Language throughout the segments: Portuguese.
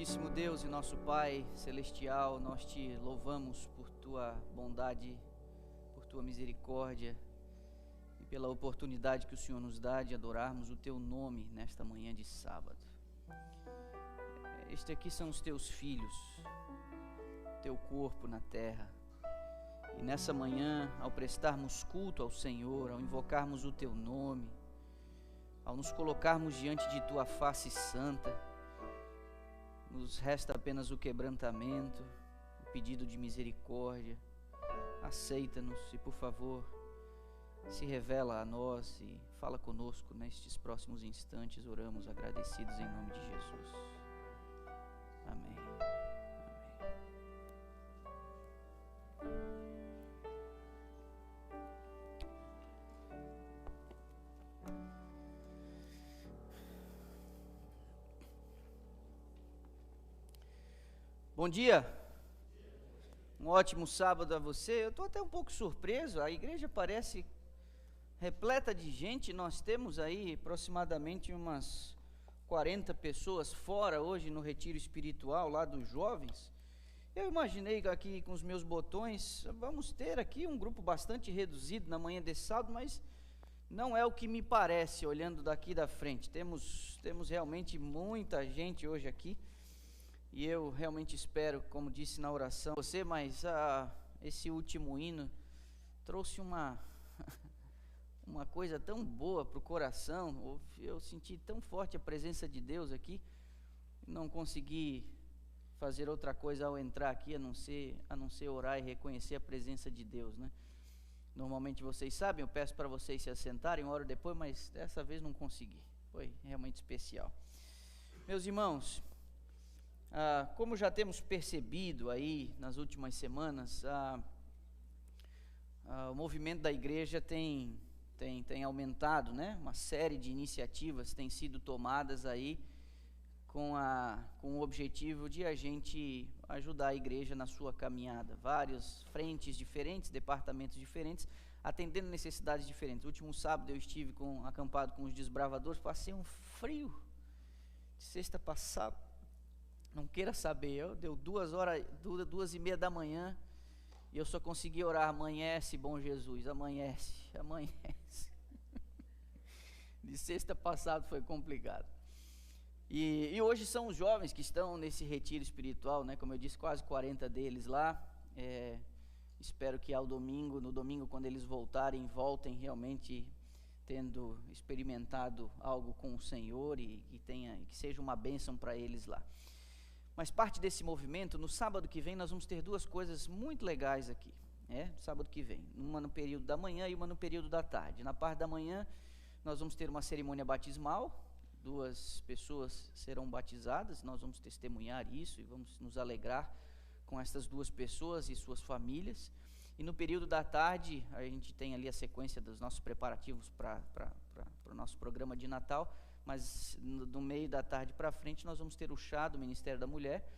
Amantíssimo Deus e nosso Pai Celestial, nós te louvamos por tua bondade, por tua misericórdia e pela oportunidade que o Senhor nos dá de adorarmos o teu nome nesta manhã de sábado. Estes aqui são os teus filhos, teu corpo na terra. E nessa manhã, ao prestarmos culto ao Senhor, ao invocarmos o teu nome, ao nos colocarmos diante de tua face santa, nos resta apenas o quebrantamento, o pedido de misericórdia. Aceita-nos e, por favor, se revela a nós e fala conosco nestes próximos instantes. Oramos agradecidos em nome de Jesus. Amém. Bom dia, um ótimo sábado a você. Eu estou até um pouco surpreso, a igreja parece repleta de gente. Nós temos aí aproximadamente umas 40 pessoas fora hoje no retiro espiritual lá dos jovens. Eu imaginei aqui com os meus botões, vamos ter aqui um grupo bastante reduzido na manhã desse sábado, mas não é o que me parece olhando daqui da frente. Temos realmente muita gente hoje aqui. E eu realmente espero, como disse na oração, você, mas esse último hino trouxe uma coisa tão boa para o coração. Eu senti tão forte a presença de Deus aqui, não consegui fazer outra coisa ao entrar aqui, a não ser orar e reconhecer a presença de Deus, né? Normalmente vocês sabem, eu peço para vocês se assentarem uma hora depois, mas dessa vez não consegui. Foi realmente especial. Meus irmãos, como já temos percebido aí nas últimas semanas, o movimento da igreja tem aumentado, né? Uma série de iniciativas têm sido tomadas aí com o objetivo de a gente ajudar a igreja na sua caminhada. Várias frentes diferentes, departamentos diferentes, atendendo necessidades diferentes. No último sábado eu estive acampado com os desbravadores, passei um frio de sexta passada. Não queira saber, deu 2h30 da manhã e eu só consegui orar: amanhece, bom Jesus, amanhece. De sexta passada foi complicado. E hoje são os jovens que estão nesse retiro espiritual, né? Como eu disse, quase 40 deles lá. Espero que no domingo, quando eles voltem realmente tendo experimentado algo com o Senhor e que seja uma bênção para eles lá. Mas parte desse movimento, no sábado que vem, nós vamos ter duas coisas muito legais aqui, sábado que vem, uma no período da manhã e uma no período da tarde. Na parte da manhã, nós vamos ter uma cerimônia batismal, 2 pessoas serão batizadas, nós vamos testemunhar isso e vamos nos alegrar com essas 2 pessoas e suas famílias. E no período da tarde, a gente tem ali a sequência dos nossos preparativos para o nosso programa de Natal. Mas no meio da tarde para frente nós vamos ter o chá do Ministério da Mulher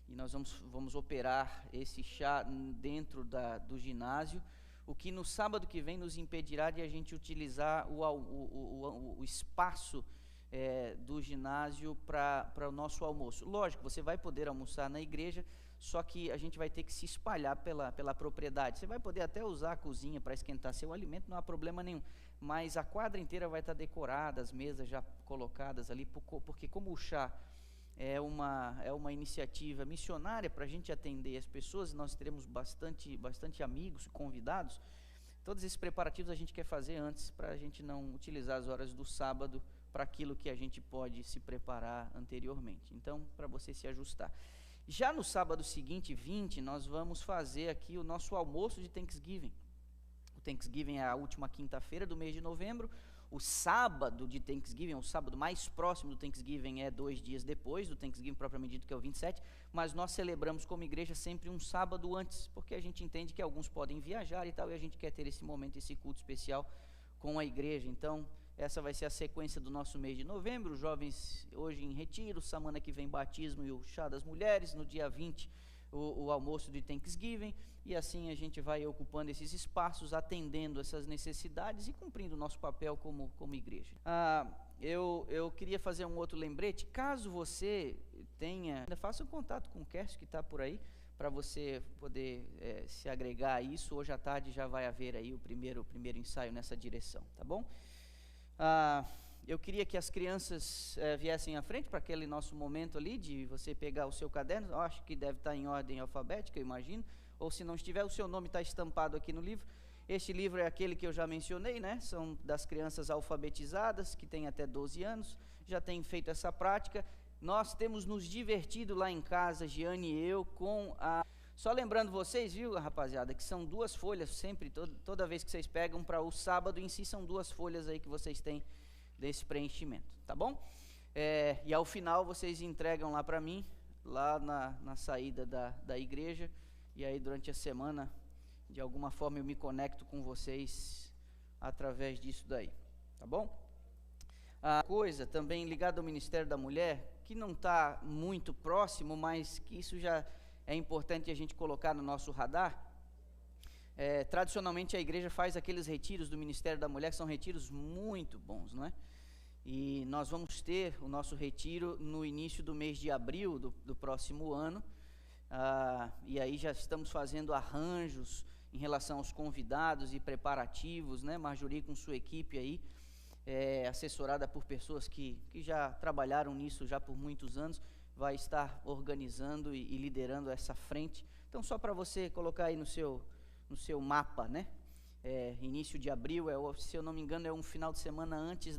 e nós vamos operar esse chá dentro do ginásio, o que no sábado que vem nos impedirá de a gente utilizar o espaço do ginásio para o nosso almoço. Lógico, você vai poder almoçar na igreja, só que a gente vai ter que se espalhar pela propriedade. Você vai poder até usar a cozinha para esquentar seu alimento, não há problema nenhum, mas a quadra inteira vai estar decorada, as mesas já colocadas ali, porque como o chá é uma iniciativa missionária para a gente atender as pessoas, nós teremos bastante amigos, convidados. Todos esses preparativos a gente quer fazer antes, para a gente não utilizar as horas do sábado para aquilo que a gente pode se preparar anteriormente. Então, para você se ajustar. Já no sábado seguinte, 20, nós vamos fazer aqui o nosso almoço de Thanksgiving. O Thanksgiving é a última quinta-feira do mês de novembro. O sábado de Thanksgiving, o sábado mais próximo do Thanksgiving é 2 dias depois do Thanksgiving propriamente dito, que é o 27, mas nós celebramos como igreja sempre um sábado antes, porque a gente entende que alguns podem viajar e tal, e a gente quer ter esse momento, esse culto especial com a igreja. Então, essa vai ser a sequência do nosso mês de novembro. Os jovens hoje em retiro, semana que vem batismo e o chá das mulheres, no dia 20 o almoço de Thanksgiving, e assim a gente vai ocupando esses espaços, atendendo essas necessidades e cumprindo o nosso papel como igreja. Eu queria fazer um outro lembrete. Caso você ainda faça um contato com o Kerst que está por aí, para você poder se agregar a isso. Hoje à tarde já vai haver aí o primeiro ensaio nessa direção, tá bom? Eu queria que as crianças viessem à frente para aquele nosso momento ali de você pegar o seu caderno. Eu acho que deve estar em ordem alfabética, eu imagino, ou se não estiver, o seu nome está estampado aqui no livro. Este livro é aquele que eu já mencionei, né? São das crianças alfabetizadas, que têm até 12 anos, já têm feito essa prática. Nós temos nos divertido lá em casa, Giane e eu, com a... Só lembrando vocês, viu, rapaziada, que são 2 folhas sempre, toda vez que vocês pegam para o sábado em si, são 2 folhas aí que vocês têm desse preenchimento, tá bom? E ao final vocês entregam lá para mim, lá na saída da igreja, e aí durante a semana, de alguma forma eu me conecto com vocês através disso daí, tá bom? A coisa também ligada ao Ministério da Mulher, que não está muito próximo, mas que isso já é importante a gente colocar no nosso radar. Tradicionalmente a igreja faz aqueles retiros do Ministério da Mulher, que são retiros muito bons, não é? E nós vamos ter o nosso retiro no início do mês de abril do próximo ano, e aí já estamos fazendo arranjos em relação aos convidados e preparativos, né? Marjorie com sua equipe aí, assessorada por pessoas que já trabalharam nisso já por muitos anos, vai estar organizando e liderando essa frente. Então, só para você colocar aí no seu mapa, né? Início de abril, se eu não me engano, é um final de semana antes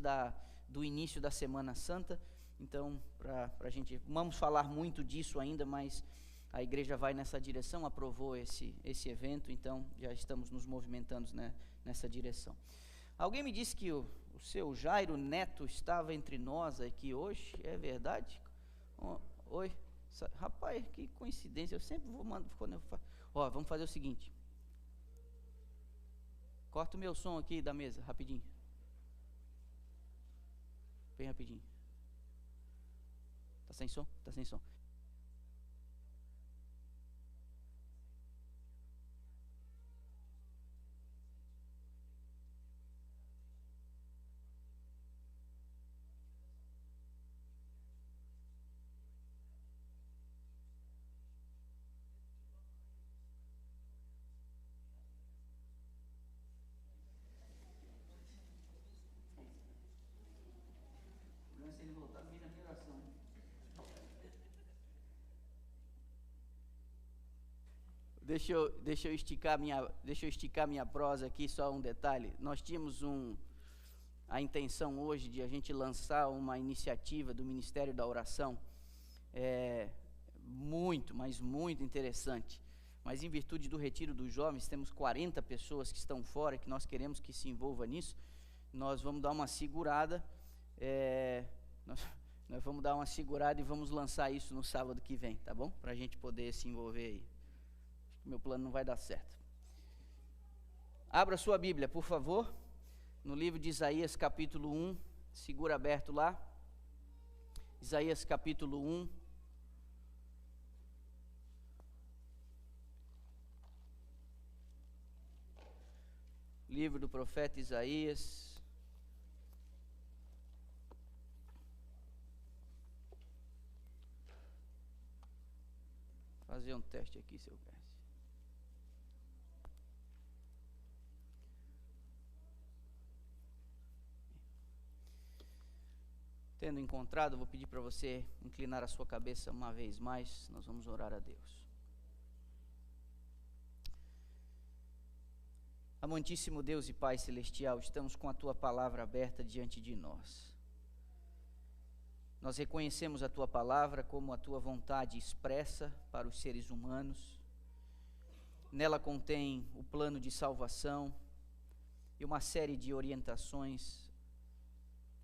do início da Semana Santa. Então, para a gente, vamos falar muito disso ainda, mas a igreja vai nessa direção, aprovou esse evento, então já estamos nos movimentando, né, nessa direção. Alguém me disse que o seu Jairo Neto estava entre nós aqui hoje, é verdade? Oi? Rapaz, que coincidência, eu sempre vou mandar, vamos fazer o seguinte, corta o meu som aqui da mesa, rapidinho, bem rapidinho, tá sem som? Tá sem som. Se ele voltar, vira minha oração. Deixa eu esticar minha prosa aqui, só um detalhe. Nós tínhamos a intenção hoje de a gente lançar uma iniciativa do Ministério da Oração, mas muito interessante. Mas em virtude do retiro dos jovens, temos 40 pessoas que estão fora, que nós queremos que se envolva nisso. Nós vamos dar uma segurada, nós vamos dar uma segurada e vamos lançar isso no sábado que vem, tá bom? Para a gente poder se envolver aí. Acho que meu plano não vai dar certo. Abra sua Bíblia, por favor, no livro de Isaías, capítulo 1, segura aberto lá. Isaías, capítulo 1. Livro do profeta Isaías. Fazer um teste aqui, seu Cássio. Tendo encontrado, vou pedir para você inclinar a sua cabeça uma vez mais, nós vamos orar a Deus. Amantíssimo Deus e Pai Celestial, estamos com a Tua palavra aberta diante de nós. Nós reconhecemos a Tua palavra como a Tua vontade expressa para os seres humanos. Nela contém o plano de salvação e uma série de orientações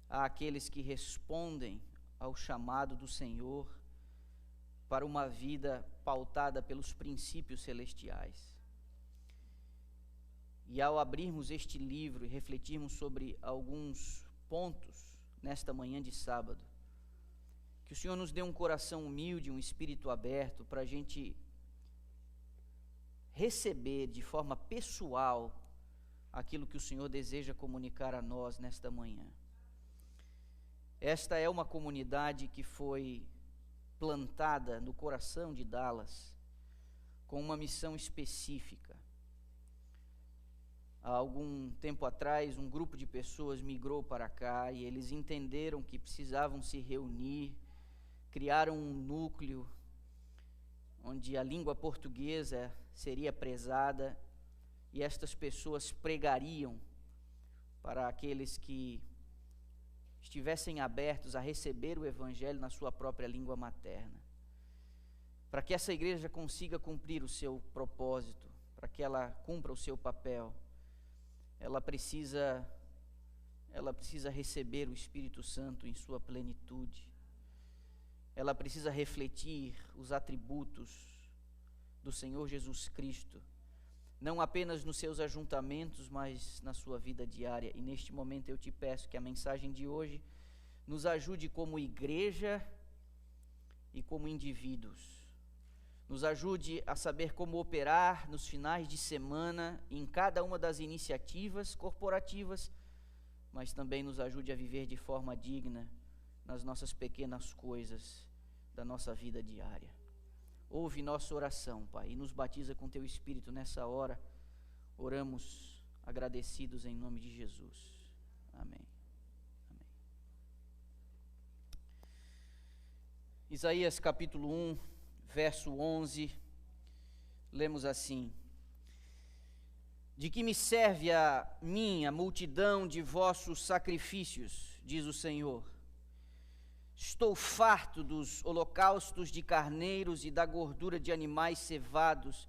àqueles que respondem ao chamado do Senhor para uma vida pautada pelos princípios celestiais. E ao abrirmos este livro e refletirmos sobre alguns pontos nesta manhã de sábado, que o Senhor nos dê um coração humilde, um espírito aberto, para a gente receber de forma pessoal aquilo que o Senhor deseja comunicar a nós nesta manhã. Esta é uma comunidade que foi plantada no coração de Dallas com uma missão específica. Há algum tempo atrás, um grupo de pessoas migrou para cá e eles entenderam que precisavam se reunir, criaram um núcleo onde a língua portuguesa seria prezada e estas pessoas pregariam para aqueles que estivessem abertos a receber o Evangelho na sua própria língua materna. Para que essa igreja consiga cumprir o seu propósito, para que ela cumpra o seu papel, ela precisa receber o Espírito Santo em sua plenitude. Ela precisa refletir os atributos do Senhor Jesus Cristo, não apenas nos seus ajuntamentos, mas na sua vida diária. E neste momento eu te peço que a mensagem de hoje nos ajude como igreja e como indivíduos. Nos ajude a saber como operar nos finais de semana, em cada uma das iniciativas corporativas, mas também nos ajude a viver de forma digna nas nossas pequenas coisas da nossa vida diária. Ouve nossa oração, Pai, e nos batiza com Teu Espírito nessa hora. Oramos agradecidos em nome de Jesus. Amém. Amém. Isaías capítulo 1, verso 11, lemos assim: De que me serve a minha multidão de vossos sacrifícios, diz o Senhor? Estou farto dos holocaustos de carneiros e da gordura de animais cevados,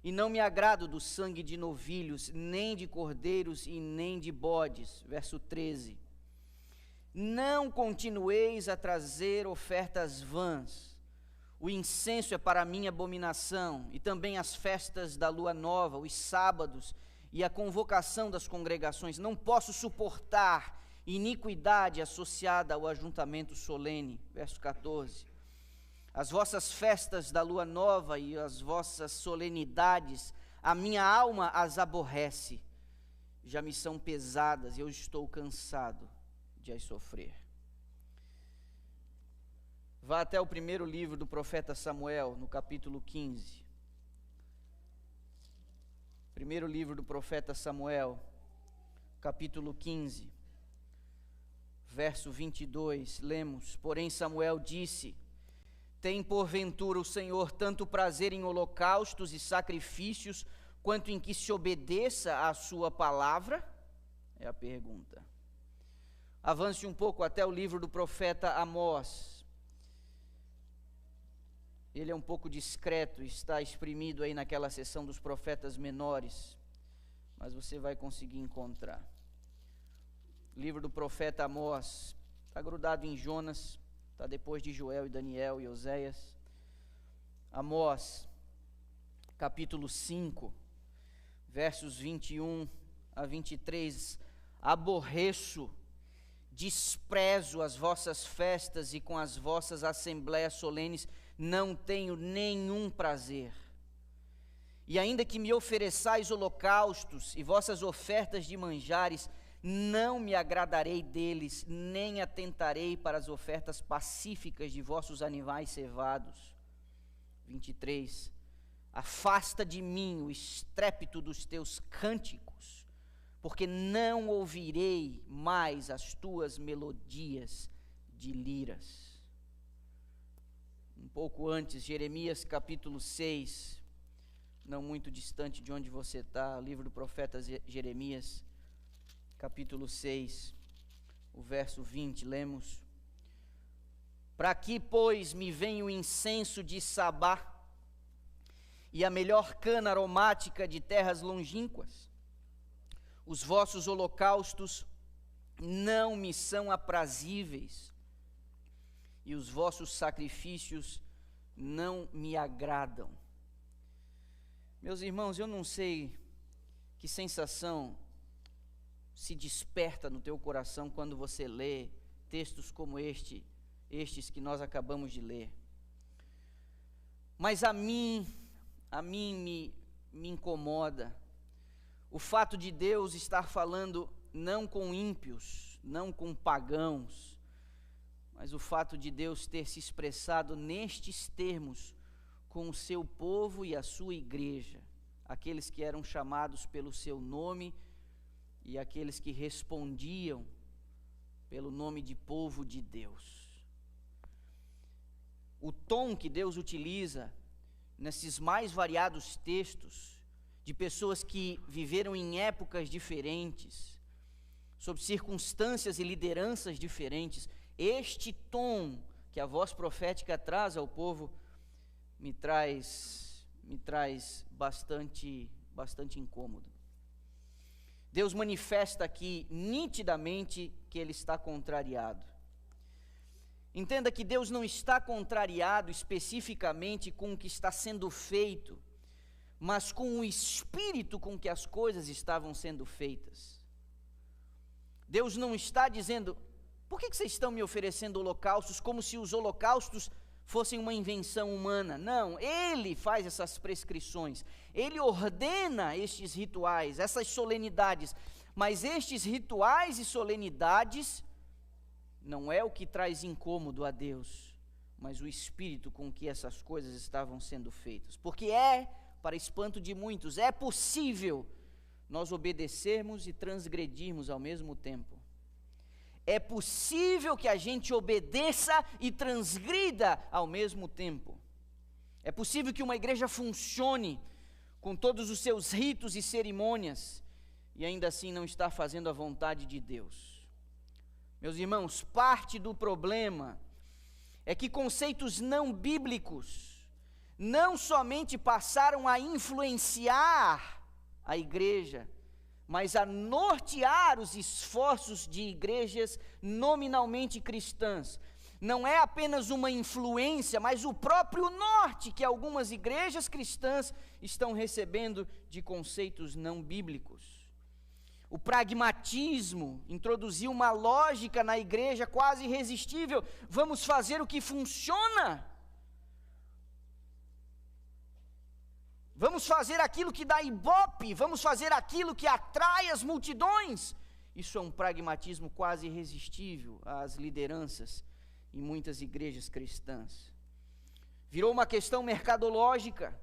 e não me agrado do sangue de novilhos, nem de cordeiros e nem de bodes. Verso 13. Não continueis a trazer ofertas vãs. O incenso é para mim abominação, e também as festas da lua nova, os sábados e a convocação das congregações. Não posso suportar iniquidade associada ao ajuntamento solene. Verso 14. As vossas festas da lua nova e as vossas solenidades, a minha alma as aborrece. Já me são pesadas e eu estou cansado de as sofrer. Vá até o primeiro livro do profeta Samuel, no capítulo 15. Primeiro livro do profeta Samuel, capítulo 15, verso 22, lemos: Porém Samuel disse: Tem porventura o Senhor tanto prazer em holocaustos e sacrifícios, quanto em que se obedeça à sua palavra? É a pergunta. Avance um pouco até o livro do profeta Amós. Ele é um pouco discreto, está exprimido aí naquela seção dos profetas menores, mas você vai conseguir encontrar. Livro do profeta Amós, está grudado em Jonas, está depois de Joel e Daniel e Oséias. Amós, capítulo 5, versos 21 a 23. Aborreço, desprezo as vossas festas e com as vossas assembléias solenes não tenho nenhum prazer. E ainda que me ofereçais holocaustos e vossas ofertas de manjares, não me agradarei deles, nem atentarei para as ofertas pacíficas de vossos animais cevados. 23. Afasta de mim o estrépito dos teus cânticos, porque não ouvirei mais as tuas melodias de liras. Um pouco antes, Jeremias capítulo 6, não muito distante de onde você está, livro do profeta Jeremias, capítulo 6, o verso 20, lemos: Para que, pois, me vem o incenso de Sabá e a melhor cana aromática de terras longínquas? Os vossos holocaustos não me são aprazíveis, e os vossos sacrifícios não me agradam. Meus irmãos, eu não sei que sensação se desperta no teu coração quando você lê textos como estes que nós acabamos de ler. Mas a mim me incomoda o fato de Deus estar falando não com ímpios, não com pagãos, mas o fato de Deus ter se expressado nestes termos com o seu povo e a sua igreja, aqueles que eram chamados pelo seu nome e aqueles que respondiam pelo nome de povo de Deus. O tom que Deus utiliza nesses mais variados textos, de pessoas que viveram em épocas diferentes, sob circunstâncias e lideranças diferentes, este tom que a voz profética traz ao povo me traz bastante incômodo. Deus manifesta aqui nitidamente que ele está contrariado. Entenda que Deus não está contrariado especificamente com o que está sendo feito, mas com o espírito com que as coisas estavam sendo feitas. Deus não está dizendo: por que vocês estão me oferecendo holocaustos como se os holocaustos fossem uma invenção humana? Não, Ele faz essas prescrições, Ele ordena estes rituais, essas solenidades, mas estes rituais e solenidades não é o que traz incômodo a Deus, mas o espírito com que essas coisas estavam sendo feitas, porque para espanto de muitos, é possível nós obedecermos e transgredirmos ao mesmo tempo. É possível que a gente obedeça e transgrida ao mesmo tempo. É possível que uma igreja funcione com todos os seus ritos e cerimônias e ainda assim não estar fazendo a vontade de Deus. Meus irmãos, parte do problema é que conceitos não bíblicos não somente passaram a influenciar a igreja, mas a nortear os esforços de igrejas nominalmente cristãs. Não é apenas uma influência, mas o próprio norte que algumas igrejas cristãs estão recebendo de conceitos não bíblicos. O pragmatismo introduziu uma lógica na igreja quase irresistível: vamos fazer o que funciona. Vamos fazer aquilo que dá ibope, vamos fazer aquilo que atrai as multidões. Isso é um pragmatismo quase irresistível às lideranças em muitas igrejas cristãs. Virou uma questão mercadológica.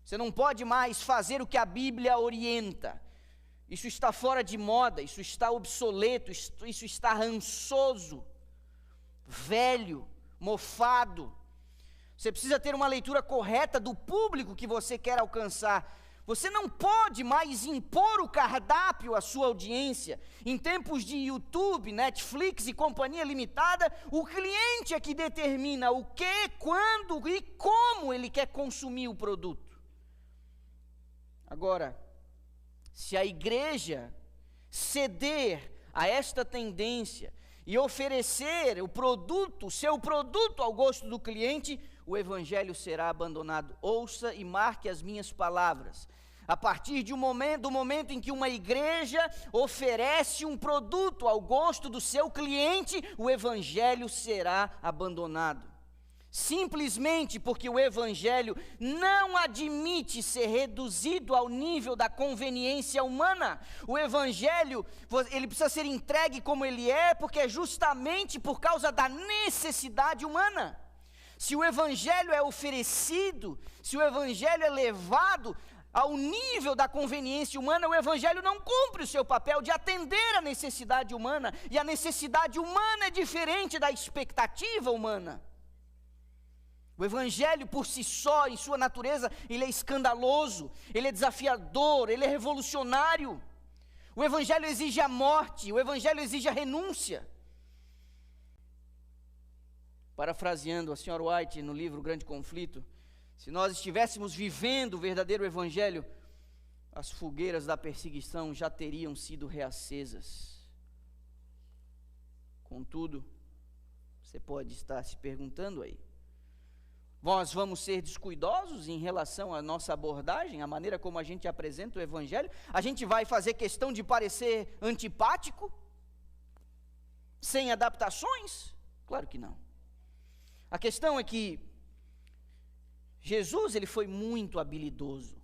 Você não pode mais fazer o que a Bíblia orienta. Isso está fora de moda, isso está obsoleto, isso está rançoso, velho, mofado. Você precisa ter uma leitura correta do público que você quer alcançar. Você não pode mais impor o cardápio à sua audiência. Em tempos de YouTube, Netflix e companhia limitada, o cliente é que determina o que, quando e como ele quer consumir o produto. Agora, se a igreja ceder a esta tendência e oferecer o seu produto ao gosto do cliente, o evangelho será abandonado. Ouça e marque as minhas palavras. A partir do momento em que uma igreja oferece um produto ao gosto do seu cliente, o evangelho será abandonado. Simplesmente porque o evangelho não admite ser reduzido ao nível da conveniência humana. O evangelho, ele precisa ser entregue como ele é, porque é justamente por causa da necessidade humana. Se o evangelho é oferecido, se o evangelho é levado ao nível da conveniência humana, o evangelho não cumpre o seu papel de atender a necessidade humana, e a necessidade humana é diferente da expectativa humana. O evangelho por si só, em sua natureza, ele é escandaloso, ele é desafiador, ele é revolucionário. O evangelho exige a morte, o evangelho exige a renúncia. Parafraseando a senhora White no livro O Grande Conflito, se nós estivéssemos vivendo o verdadeiro evangelho, as fogueiras da perseguição já teriam sido reacesas. Contudo, você pode estar se perguntando aí, nós vamos ser descuidosos em relação à nossa abordagem, a maneira como a gente apresenta o evangelho? A gente vai fazer questão de parecer antipático? Sem adaptações? Claro que não. A questão é que Jesus, ele foi muito habilidoso.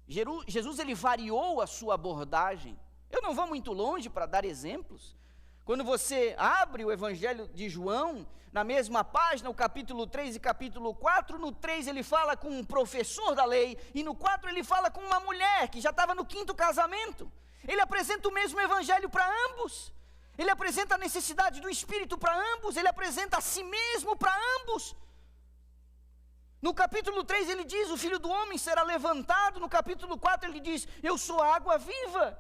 Jesus, ele variou a sua abordagem. Eu não vou muito longe para dar exemplos. Quando você abre o Evangelho de João, na mesma página, o capítulo 3 e capítulo 4, no 3 ele fala com um professor da lei, e no 4 ele fala com uma mulher que já estava no 5º casamento. Ele apresenta o mesmo Evangelho para ambos, ele apresenta a necessidade do Espírito para ambos, ele apresenta a si mesmo para ambos. No capítulo 3 ele diz, o Filho do Homem será levantado. No capítulo 4 ele diz, eu sou a água viva.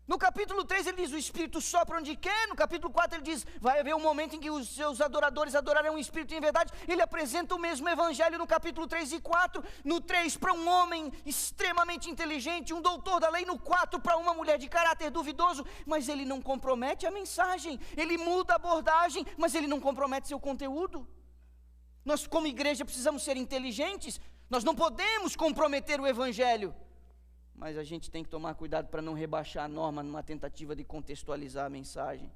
No capítulo 3 ele diz, o Espírito sopra onde quer. No capítulo 4 ele diz, vai haver um momento em que os seus adoradores adorarão o Espírito em verdade. Ele apresenta o mesmo Evangelho no capítulo 3 e 4. No 3 para um homem extremamente inteligente, um doutor da lei. No 4 para uma mulher de caráter duvidoso. Mas ele não compromete a mensagem. Ele muda a abordagem, mas ele não compromete seu conteúdo. Nós como igreja precisamos ser inteligentes. Nós não podemos comprometer o Evangelho. Mas a gente tem que tomar cuidado para não rebaixar a norma numa tentativa de contextualizar a mensagem.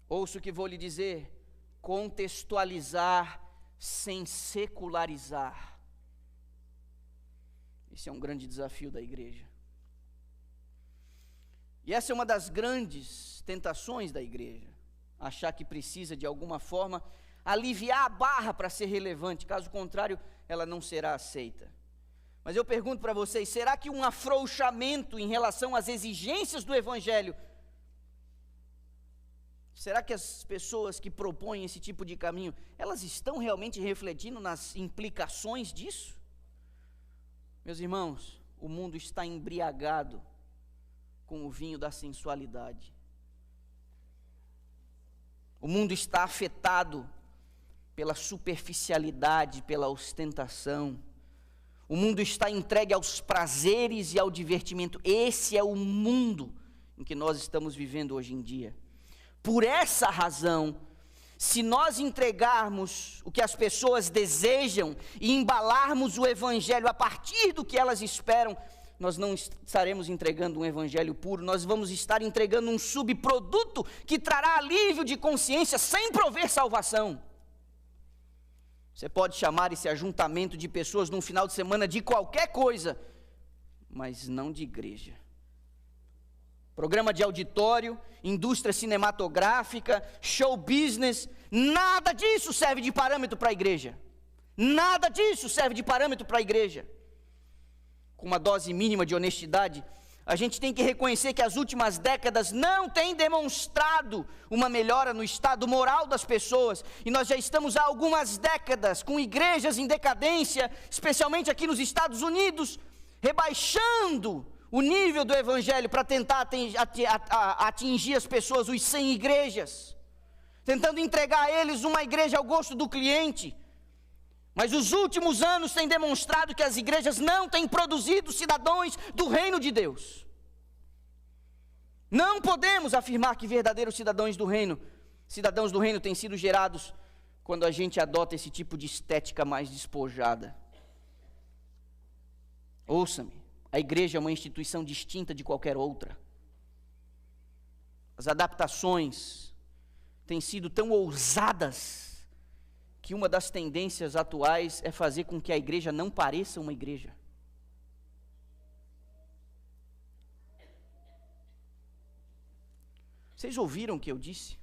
Ouça o que vou lhe dizer: contextualizar sem secularizar. Esse é um grande desafio da igreja. E essa é uma das grandes tentações da igreja. Achar que precisa de alguma forma aliviar a barra para ser relevante, caso contrário ela não será aceita. Mas eu pergunto para vocês, será que um afrouxamento em relação às exigências do Evangelho, será que as pessoas que propõem esse tipo de caminho, elas estão realmente refletindo nas implicações disso? Meus irmãos, o mundo está embriagado com o vinho da sensualidade. O mundo está afetado pela superficialidade, pela ostentação. O mundo está entregue aos prazeres e ao divertimento. Esse é o mundo em que nós estamos vivendo hoje em dia. Por essa razão, se nós entregarmos o que as pessoas desejam e embalarmos o Evangelho a partir do que elas esperam, nós não estaremos entregando um Evangelho puro, nós vamos estar entregando um subproduto que trará alívio de consciência sem prover salvação. Você pode chamar esse ajuntamento de pessoas num final de semana de qualquer coisa, mas não de igreja. Programa de auditório, indústria cinematográfica, show business, nada disso serve de parâmetro para a igreja. Nada disso serve de parâmetro para a igreja. Com uma dose mínima de honestidade, a gente tem que reconhecer que as últimas décadas não têm demonstrado uma melhora no estado moral das pessoas, e nós já estamos há algumas décadas com igrejas em decadência, especialmente aqui nos Estados Unidos, rebaixando o nível do Evangelho para tentar atingir as pessoas, os 100 igrejas, tentando entregar a eles uma igreja ao gosto do cliente. Mas os últimos anos têm demonstrado que as igrejas não têm produzido cidadãos do reino de Deus. Não podemos afirmar que verdadeiros cidadãos do reino têm sido gerados quando a gente adota esse tipo de estética mais despojada. Ouça-me, a igreja é uma instituição distinta de qualquer outra. As adaptações têm sido tão ousadas que uma das tendências atuais é fazer com que a igreja não pareça uma igreja. Vocês ouviram o que eu disse?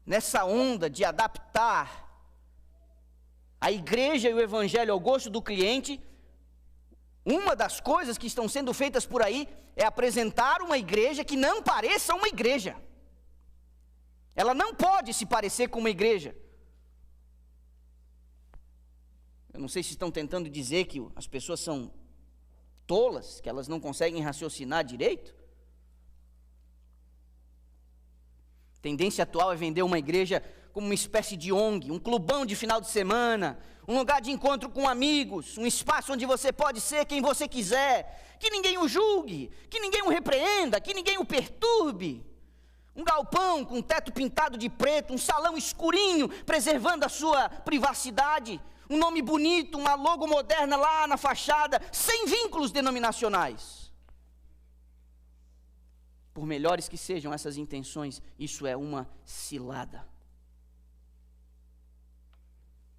Nessa onda de adaptar a igreja e o Evangelho ao gosto do cliente, uma das coisas que estão sendo feitas por aí é apresentar uma igreja que não pareça uma igreja. Ela não pode se parecer com uma igreja. Eu não sei se estão tentando dizer que as pessoas são tolas, que elas não conseguem raciocinar direito. A tendência atual é vender uma igreja como uma espécie de ONG, um clubão de final de semana, um lugar de encontro com amigos, um espaço onde você pode ser quem você quiser, que ninguém o julgue, que ninguém o repreenda, que ninguém o perturbe. Um galpão com teto pintado de preto, um salão escurinho, preservando a sua privacidade, um nome bonito, uma logo moderna lá na fachada, sem vínculos denominacionais. Por melhores que sejam essas intenções, isso é uma cilada.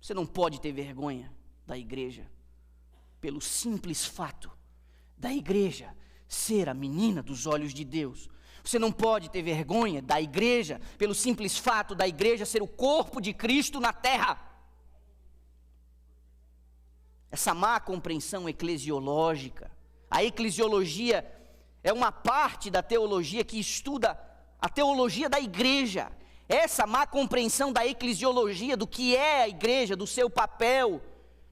Você não pode ter vergonha da igreja, pelo simples fato da igreja ser a menina dos olhos de Deus. Você não pode ter vergonha da igreja pelo simples fato da igreja ser o corpo de Cristo na terra. Essa má compreensão eclesiológica, a eclesiologia é uma parte da teologia que estuda a teologia da igreja. Essa má compreensão da eclesiologia, do que é a igreja, do seu papel,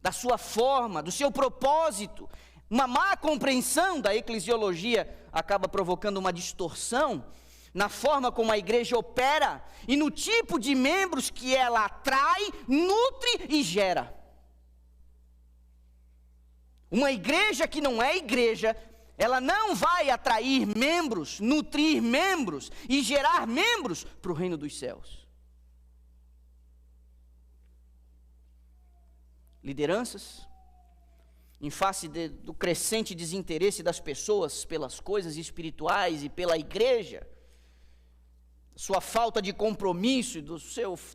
da sua forma, do seu propósito, uma má compreensão da eclesiologia acaba provocando uma distorção na forma como a igreja opera e no tipo de membros que ela atrai, nutre e gera. Uma igreja que não é igreja, ela não vai atrair membros, nutrir membros e gerar membros para o reino dos céus. Lideranças, em face do crescente desinteresse das pessoas pelas coisas espirituais e pela igreja, sua falta de compromisso,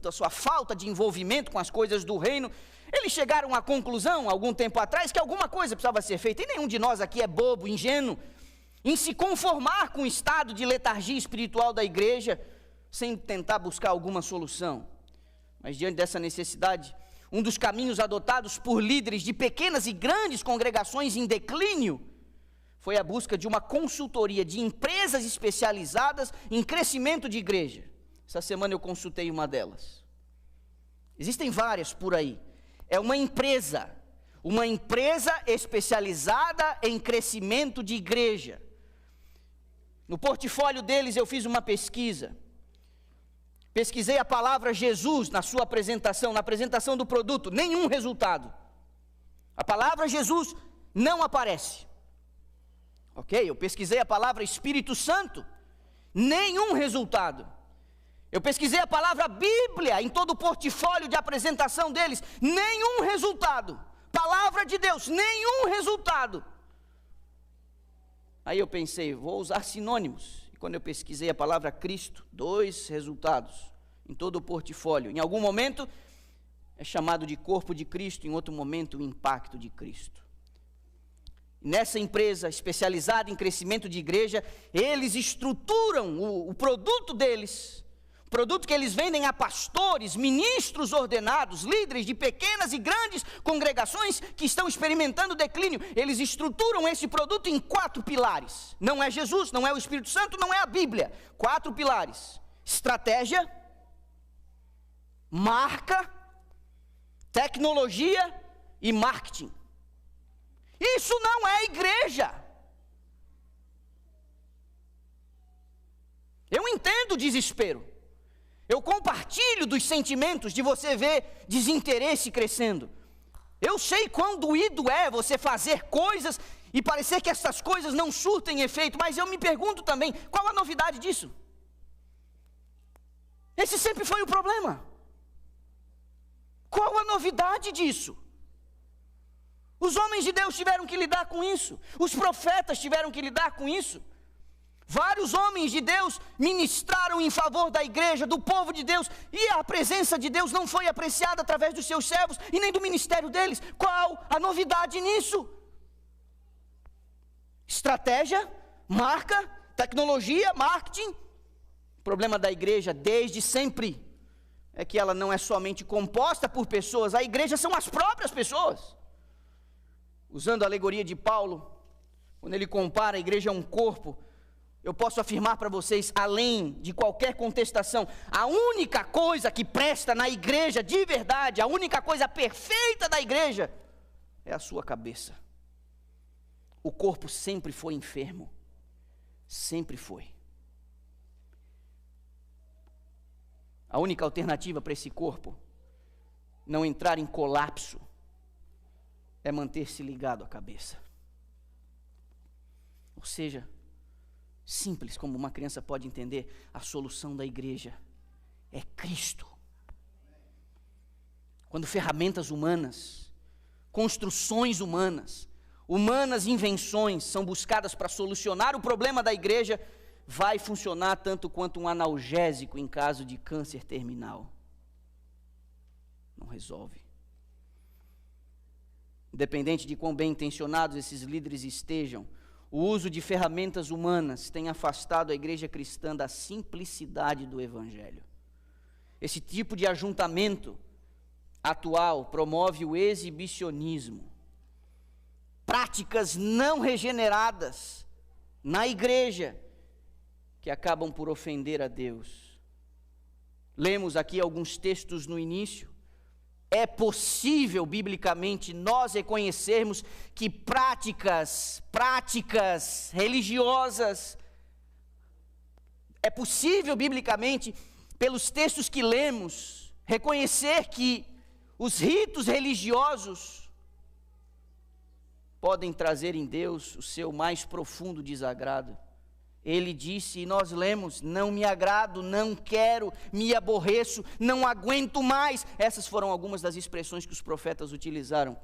da sua falta de envolvimento com as coisas do reino, eles chegaram à conclusão, algum tempo atrás, que alguma coisa precisava ser feita, e nenhum de nós aqui é bobo, ingênuo, em se conformar com o estado de letargia espiritual da igreja, sem tentar buscar alguma solução. Mas diante dessa necessidade, um dos caminhos adotados por líderes de pequenas e grandes congregações em declínio, foi a busca de uma consultoria de empresas especializadas em crescimento de igreja. Essa semana eu consultei uma delas. Existem várias por aí. É uma empresa especializada em crescimento de igreja. No portfólio deles eu fiz uma pesquisa. Pesquisei a palavra Jesus na sua apresentação, na apresentação do produto, nenhum resultado. A palavra Jesus não aparece. Ok, eu pesquisei a palavra Espírito Santo, nenhum resultado. Eu pesquisei a palavra Bíblia em todo o portfólio de apresentação deles, nenhum resultado. Palavra de Deus, nenhum resultado. Aí eu pensei, vou usar sinônimos. E quando eu pesquisei a palavra Cristo, 2 resultados em todo o portfólio. Em algum momento é chamado de corpo de Cristo, em outro momento o impacto de Cristo. Nessa empresa especializada em crescimento de igreja, eles estruturam o produto deles, o produto que eles vendem a pastores, ministros ordenados, líderes de pequenas e grandes congregações que estão experimentando declínio. Eles estruturam esse produto em 4 pilares. Não é Jesus, não é o Espírito Santo, não é a Bíblia. 4 pilares: estratégia, marca, tecnologia e marketing. Isso não é igreja. Eu entendo o desespero. Eu compartilho dos sentimentos de você ver desinteresse crescendo. Eu sei quão doído é você fazer coisas e parecer que essas coisas não surtem efeito, mas eu me pergunto também, qual a novidade disso? Esse sempre foi o problema. Qual a novidade disso? Os homens de Deus tiveram que lidar com isso, os profetas tiveram que lidar com isso. Vários homens de Deus ministraram em favor da igreja, do povo de Deus, e a presença de Deus não foi apreciada através dos seus servos e nem do ministério deles. Qual a novidade nisso? Estratégia, marca, tecnologia, marketing. O problema da igreja desde sempre é que ela não é somente composta por pessoas, a igreja são as próprias pessoas. Usando a alegoria de Paulo, quando ele compara a igreja a um corpo, eu posso afirmar para vocês, além de qualquer contestação, a única coisa que presta na igreja de verdade, a única coisa perfeita da igreja, é a sua cabeça. O corpo sempre foi enfermo, sempre foi. A única alternativa para esse corpo não entrar em colapso é manter-se ligado à cabeça. Ou seja, simples como uma criança pode entender, a solução da igreja é Cristo. Quando ferramentas humanas, construções humanas, invenções são buscadas para solucionar o problema da igreja, vai funcionar tanto quanto um analgésico em caso de câncer terminal. Não resolve. Independente de quão bem intencionados esses líderes estejam, o uso de ferramentas humanas tem afastado a igreja cristã da simplicidade do evangelho. Esse tipo de ajuntamento atual promove o exibicionismo, práticas não regeneradas na igreja que acabam por ofender a Deus. Lemos aqui alguns textos no início. É possível, biblicamente, nós reconhecermos que práticas religiosas, é possível, biblicamente, pelos textos que lemos, reconhecer que os ritos religiosos podem trazer em Deus o seu mais profundo desagrado. Ele disse, e nós lemos, não me agrado, não quero, me aborreço, não aguento mais. Essas foram algumas das expressões que os profetas utilizaram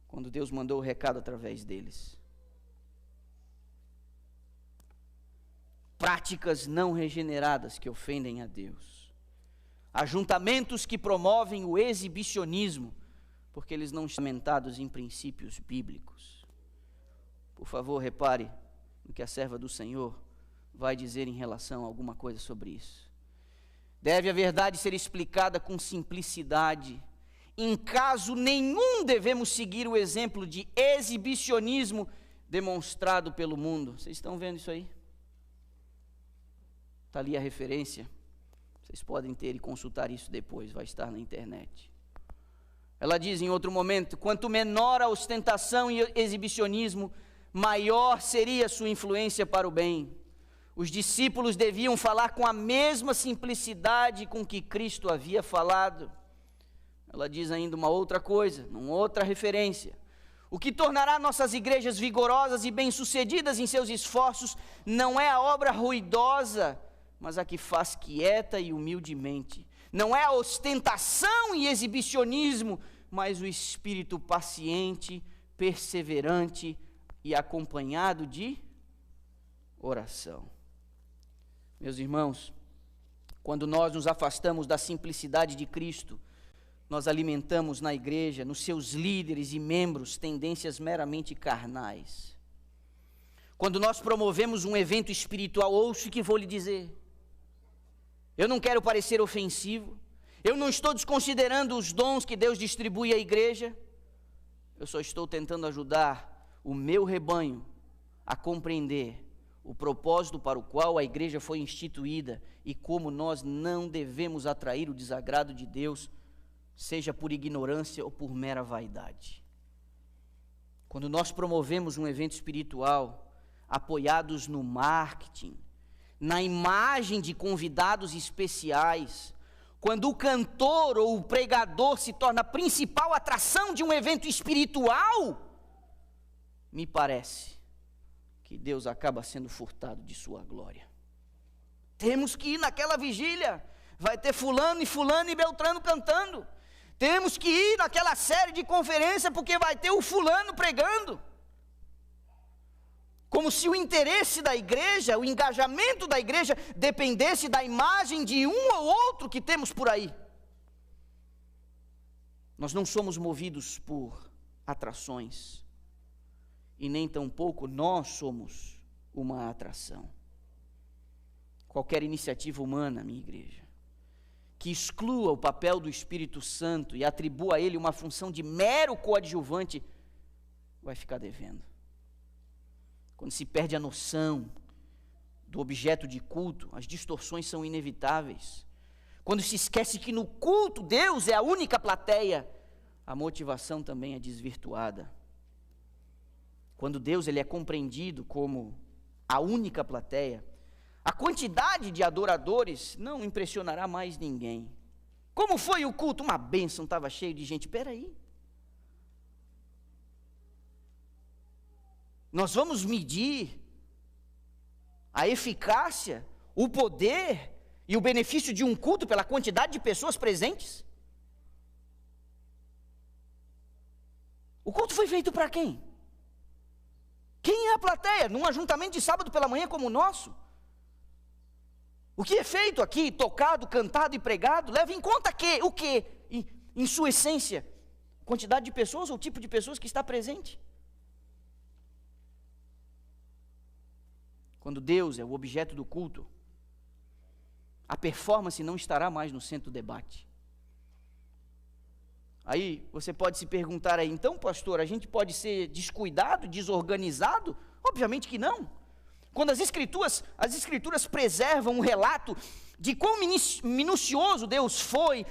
quando Deus mandou o recado através deles. Práticas não regeneradas que ofendem a Deus. Ajuntamentos que promovem o exibicionismo, porque eles não estão fundamentados em princípios bíblicos. Por favor, repare no que a serva do Senhor vai dizer em relação a alguma coisa sobre isso. Deve a verdade ser explicada com simplicidade. Em caso nenhum devemos seguir o exemplo de exibicionismo demonstrado pelo mundo. Vocês estão vendo isso aí? Está ali a referência. Vocês podem ter e consultar isso depois, vai estar na internet. Ela diz em outro momento, quanto menor a ostentação e exibicionismo, maior seria sua influência para o bem. Os discípulos deviam falar com a mesma simplicidade com que Cristo havia falado. Ela diz ainda uma outra coisa, uma outra referência. O que tornará nossas igrejas vigorosas e bem-sucedidas em seus esforços não é a obra ruidosa, mas a que faz quieta e humildemente. Não é a ostentação e exibicionismo, mas o espírito paciente, perseverante e acompanhado de oração. Meus irmãos, quando nós nos afastamos da simplicidade de Cristo, nós alimentamos na igreja, nos seus líderes e membros, tendências meramente carnais. Quando nós promovemos um evento espiritual, ouça o que vou lhe dizer. Eu não quero parecer ofensivo, eu não estou desconsiderando os dons que Deus distribui à igreja, eu só estou tentando ajudar o meu rebanho a compreender o propósito para o qual a igreja foi instituída e como nós não devemos atrair o desagrado de Deus, seja por ignorância ou por mera vaidade. Quando nós promovemos um evento espiritual, apoiados no marketing, na imagem de convidados especiais, quando o cantor ou o pregador se torna a principal atração de um evento espiritual, me parece que Deus acaba sendo furtado de sua glória. Temos que ir naquela vigília, vai ter fulano e Beltrano cantando. Temos que ir naquela série de conferência porque vai ter o fulano pregando. Como se o interesse da igreja, o engajamento da igreja dependesse da imagem de um ou outro que temos por aí. Nós não somos movidos por atrações, e nem tampouco nós somos uma atração. Qualquer iniciativa humana, minha igreja, que exclua o papel do Espírito Santo e atribua a ele uma função de mero coadjuvante, vai ficar devendo. Quando se perde a noção do objeto de culto, as distorções são inevitáveis. Quando se esquece que no culto Deus é a única plateia, a motivação também é desvirtuada. Quando Deus ele é compreendido como a única plateia, a quantidade de adoradores não impressionará mais ninguém. Como foi o culto? Uma bênção, estava cheio de gente. Espera aí. Nós vamos medir a eficácia, o poder e o benefício de um culto pela quantidade de pessoas presentes? O culto foi feito para quem? Quem é a plateia? Num ajuntamento de sábado pela manhã como o nosso? O que é feito aqui, tocado, cantado e pregado, leva em conta o que? Em sua essência, quantidade de pessoas ou tipo de pessoas que está presente. Quando Deus é o objeto do culto, a performance não estará mais no centro do debate. Aí você pode se perguntar aí, então pastor, a gente pode ser descuidado, desorganizado? Obviamente que não. Quando as escrituras preservam um relato de quão minucioso Deus foi,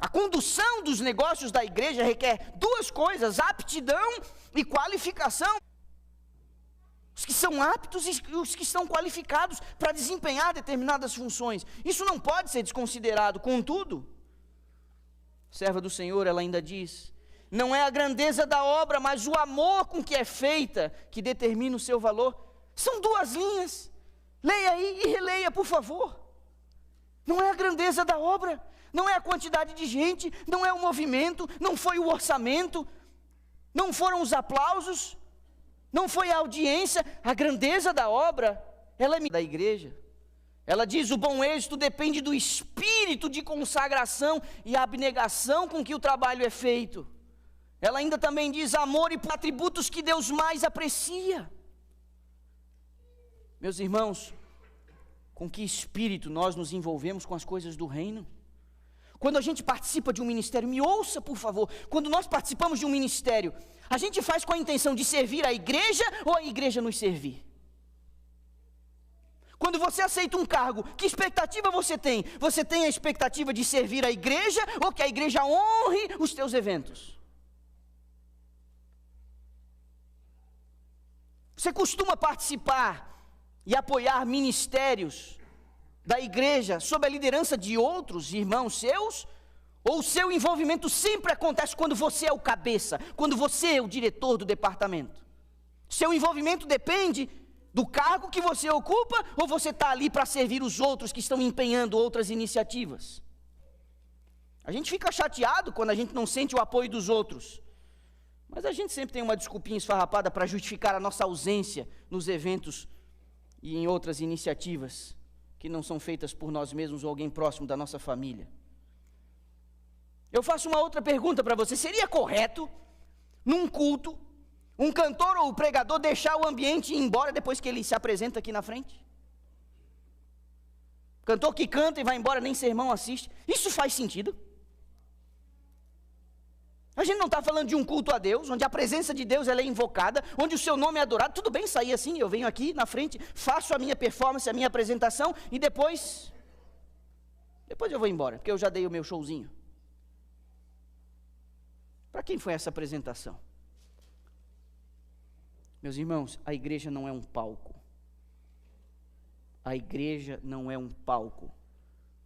a condução dos negócios da igreja requer duas coisas: aptidão e qualificação. Os que são aptos e os que estão qualificados para desempenhar determinadas funções. Isso não pode ser desconsiderado. Contudo, serva do Senhor, ela ainda diz, não é a grandeza da obra, mas o amor com que é feita, que determina o seu valor. São duas linhas. Leia aí e releia, por favor. Não é a grandeza da obra, não é a quantidade de gente, não é o movimento, não foi o orçamento, não foram os aplausos, não foi a audiência. A grandeza da obra, ela é da igreja. Ela diz, o bom êxito depende do espírito de consagração e abnegação com que o trabalho é feito. Ela ainda também diz, amor e atributos que Deus mais aprecia. Meus irmãos, com que espírito nós nos envolvemos com as coisas do reino? Quando a gente participa de um ministério, me ouça por favor, quando nós participamos de um ministério, a gente faz com a intenção de servir a igreja ou a igreja nos servir? Quando você aceita um cargo, que expectativa você tem? Você tem a expectativa de servir a igreja ou que a igreja honre os teus eventos? Você costuma participar e apoiar ministérios da igreja sob a liderança de outros irmãos seus? Ou o seu envolvimento sempre acontece quando você é o cabeça, quando você é o diretor do departamento? Seu envolvimento depende do cargo que você ocupa, ou você está ali para servir os outros que estão empenhando outras iniciativas? A gente fica chateado quando a gente não sente o apoio dos outros, mas a gente sempre tem uma desculpinha esfarrapada para justificar a nossa ausência nos eventos e em outras iniciativas que não são feitas por nós mesmos ou alguém próximo da nossa família. Eu faço uma outra pergunta para você: seria correto, num culto, um cantor ou o pregador deixar o ambiente e ir embora depois que ele se apresenta aqui na frente? Cantor que canta e vai embora, nem sermão assiste. Isso faz sentido? A gente não está falando de um culto a Deus, onde a presença de Deus ela é invocada, onde o seu nome é adorado. Tudo bem sair assim, eu venho aqui na frente, faço a minha performance, a minha apresentação, e depois eu vou embora, porque eu já dei o meu showzinho. Para quem foi essa apresentação? Meus irmãos, a igreja não é um palco. A igreja não é um palco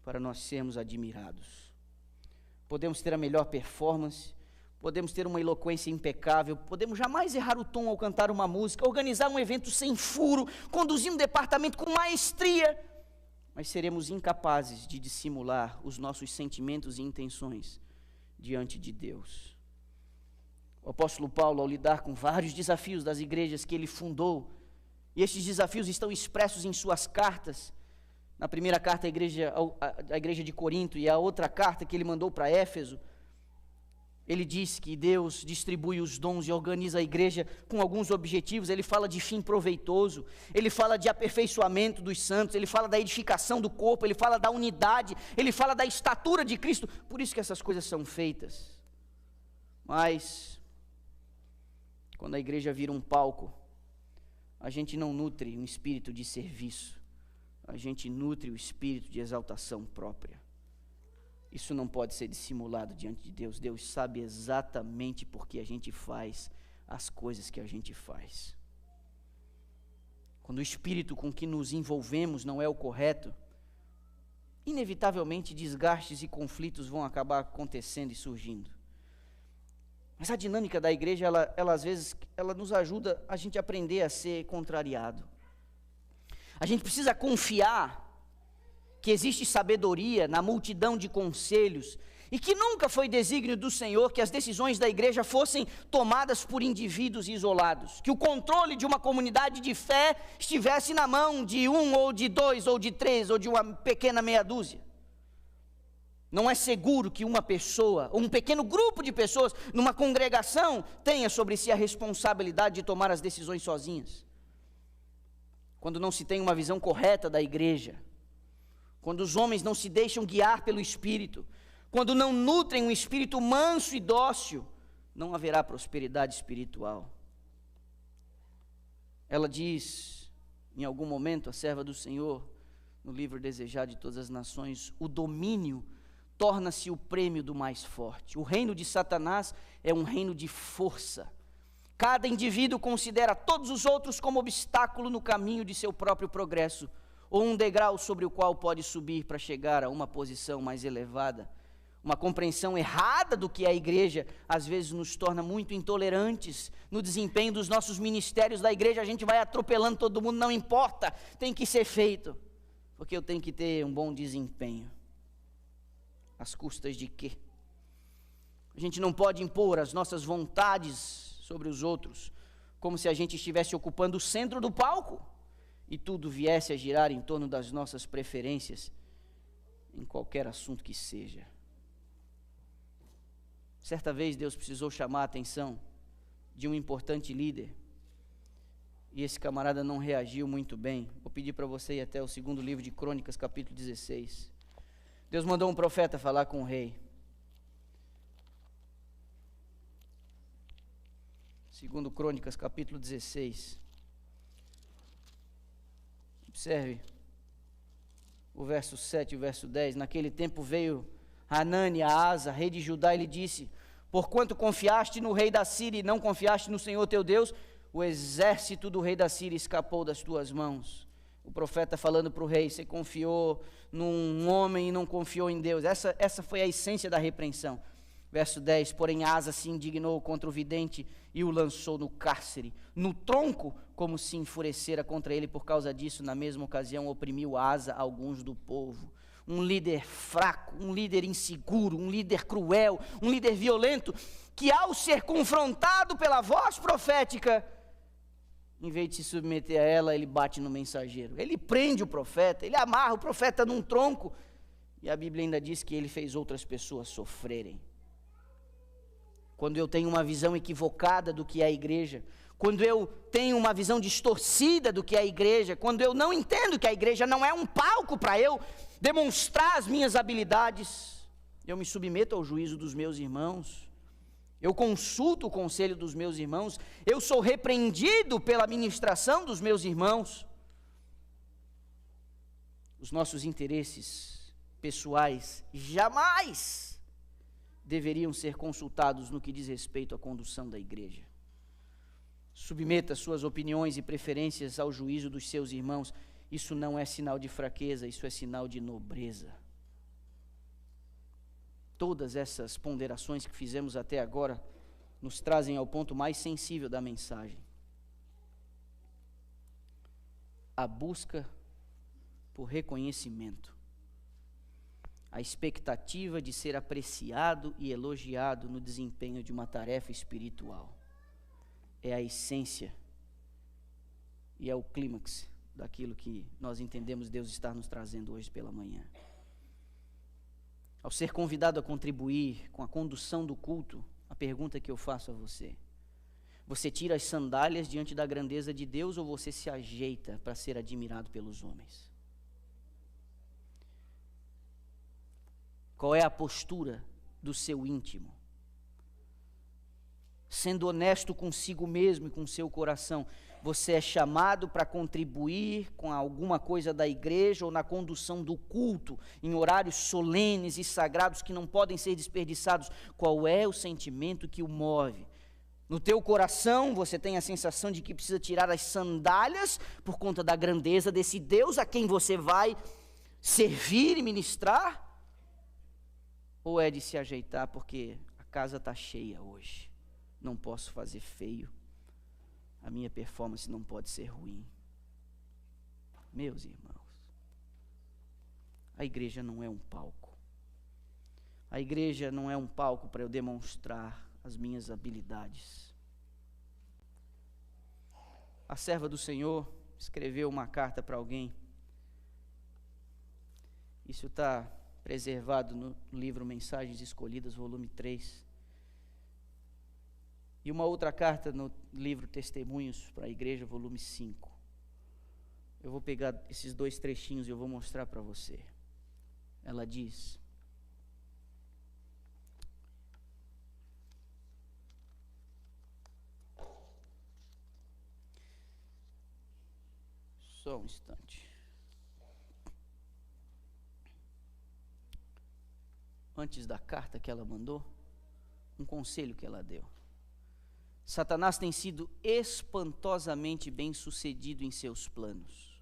para nós sermos admirados. Podemos ter a melhor performance, podemos ter uma eloquência impecável, podemos jamais errar o tom ao cantar uma música, organizar um evento sem furo, conduzir um departamento com maestria, mas seremos incapazes de dissimular os nossos sentimentos e intenções diante de Deus. O apóstolo Paulo, ao lidar com vários desafios das igrejas que ele fundou, e estes desafios estão expressos em suas cartas, na primeira carta à igreja de Corinto e a outra carta que ele mandou para Éfeso, ele diz que Deus distribui os dons e organiza a igreja com alguns objetivos. Ele fala de fim proveitoso, ele fala de aperfeiçoamento dos santos, ele fala da edificação do corpo, ele fala da unidade, ele fala da estatura de Cristo. Por isso que essas coisas são feitas. Mas quando a igreja vira um palco, a gente não nutre um espírito de serviço, a gente nutre o espírito de exaltação própria. Isso não pode ser dissimulado diante de Deus. Deus sabe exatamente por que a gente faz as coisas que a gente faz. Quando o espírito com que nos envolvemos não é o correto, inevitavelmente desgastes e conflitos vão acabar acontecendo e surgindo. Mas a dinâmica da igreja, ela às vezes, ela nos ajuda a gente aprender a ser contrariado. A gente precisa confiar que existe sabedoria na multidão de conselhos e que nunca foi desígnio do Senhor que as decisões da igreja fossem tomadas por indivíduos isolados, que o controle de uma comunidade de fé estivesse na mão de um ou de dois ou de três ou de uma pequena meia dúzia. Não é seguro que uma pessoa, ou um pequeno grupo de pessoas, numa congregação, tenha sobre si a responsabilidade de tomar as decisões sozinhas. Quando não se tem uma visão correta da igreja, quando os homens não se deixam guiar pelo Espírito, quando não nutrem um espírito manso e dócil, não haverá prosperidade espiritual. Ela diz, em algum momento, a serva do Senhor, no livro Desejado de Todas as Nações, o domínio torna-se o prêmio do mais forte. O reino de Satanás é um reino de força. Cada indivíduo considera todos os outros como obstáculo no caminho de seu próprio progresso, ou um degrau sobre o qual pode subir para chegar a uma posição mais elevada. Uma compreensão errada do que é a igreja, às vezes nos torna muito intolerantes no desempenho dos nossos ministérios da igreja. A gente vai atropelando todo mundo, não importa, tem que ser feito, porque eu tenho que ter um bom desempenho. Às custas de quê? A gente não pode impor as nossas vontades sobre os outros, como se a gente estivesse ocupando o centro do palco e tudo viesse a girar em torno das nossas preferências, em qualquer assunto que seja. Certa vez Deus precisou chamar a atenção de um importante líder, e esse camarada não reagiu muito bem. Vou pedir para você ir até o 2º livro de Crônicas, capítulo 16. Deus mandou um profeta falar com o rei. 2 Crônicas, capítulo 16. Observe o verso 7 e o verso 10. Naquele tempo veio Hanani a Asa, rei de Judá, e lhe disse: porquanto confiaste no rei da Síria e não confiaste no Senhor teu Deus, o exército do rei da Síria escapou das tuas mãos. O profeta falando para o rei: você confiou num homem e não confiou em Deus. Essa foi a essência da repreensão. Verso 10, porém Asa se indignou contra o vidente e o lançou no cárcere, no tronco, como se enfurecera contra ele. Por causa disso, na mesma ocasião, oprimiu Asa alguns do povo. Um líder fraco, um líder inseguro, um líder cruel, um líder violento, que ao ser confrontado pela voz profética, em vez de se submeter a ela, ele bate no mensageiro. Ele prende o profeta, ele amarra o profeta num tronco, e a Bíblia ainda diz que ele fez outras pessoas sofrerem. Quando eu tenho uma visão equivocada do que é a igreja, quando eu tenho uma visão distorcida do que é a igreja, quando eu não entendo que a igreja não é um palco para eu demonstrar as minhas habilidades, eu me submeto ao juízo dos meus irmãos, eu consulto o conselho dos meus irmãos, eu sou repreendido pela ministração dos meus irmãos. Os nossos interesses pessoais jamais deveriam ser consultados no que diz respeito à condução da igreja. Submeta suas opiniões e preferências ao juízo dos seus irmãos. Isso não é sinal de fraqueza, isso é sinal de nobreza. Todas essas ponderações que fizemos até agora nos trazem ao ponto mais sensível da mensagem: a busca por reconhecimento, a expectativa de ser apreciado e elogiado no desempenho de uma tarefa espiritual. É a essência e é o clímax daquilo que nós entendemos Deus estar nos trazendo hoje pela manhã. Ao ser convidado a contribuir com a condução do culto, a pergunta que eu faço a você: você tira as sandálias diante da grandeza de Deus ou você se ajeita para ser admirado pelos homens? Qual é a postura do seu íntimo? Sendo honesto consigo mesmo e com seu coração, você é chamado para contribuir com alguma coisa da igreja ou na condução do culto, em horários solenes e sagrados que não podem ser desperdiçados. Qual é o sentimento que o move? No teu coração você tem a sensação de que precisa tirar as sandálias por conta da grandeza desse Deus a quem você vai servir e ministrar? Ou é de se ajeitar porque a casa está cheia hoje, não posso fazer feio, a minha performance não pode ser ruim? Meus irmãos, a igreja não é um palco. A igreja não é um palco para eu demonstrar as minhas habilidades. A serva do Senhor escreveu uma carta para alguém. Isso está preservado no livro Mensagens Escolhidas, volume 3. E uma outra carta no livro Testemunhos para a Igreja, volume 5. Eu vou pegar esses 2 trechinhos e eu vou mostrar para você. Ela diz: só um instante. Antes da carta que ela mandou, um conselho que ela deu. Satanás tem sido espantosamente bem-sucedido em seus planos.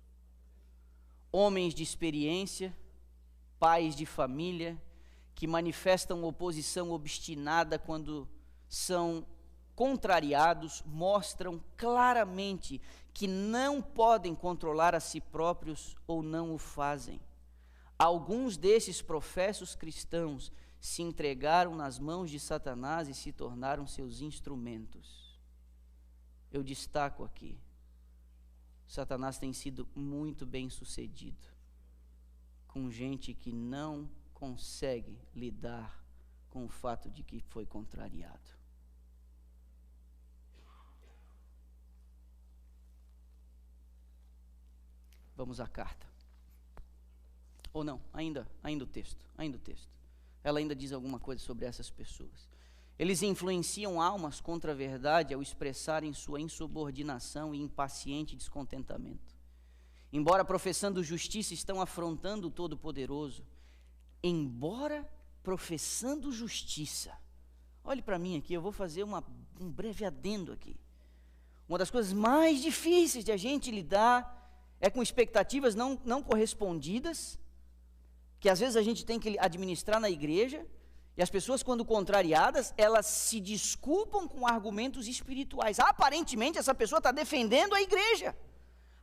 Homens de experiência, pais de família, que manifestam oposição obstinada quando são contrariados, mostram claramente que não podem controlar a si próprios ou não o fazem. Alguns desses professos cristãos se entregaram nas mãos de Satanás e se tornaram seus instrumentos. Eu destaco aqui, Satanás tem sido muito bem sucedido com gente que não consegue lidar com o fato de que foi contrariado. Vamos à carta. Ou não, ainda o texto. Ela ainda diz alguma coisa sobre essas pessoas. Eles influenciam almas contra a verdade ao expressarem sua insubordinação e impaciente descontentamento. Embora professando justiça, estão afrontando o Todo-Poderoso. Embora professando justiça. Olhe para mim aqui, eu vou fazer um breve adendo aqui. Uma das coisas mais difíceis de a gente lidar é com expectativas não correspondidas, que às vezes a gente tem que administrar na igreja, e as pessoas, quando contrariadas, elas se desculpam com argumentos espirituais. Aparentemente, essa pessoa está defendendo a igreja.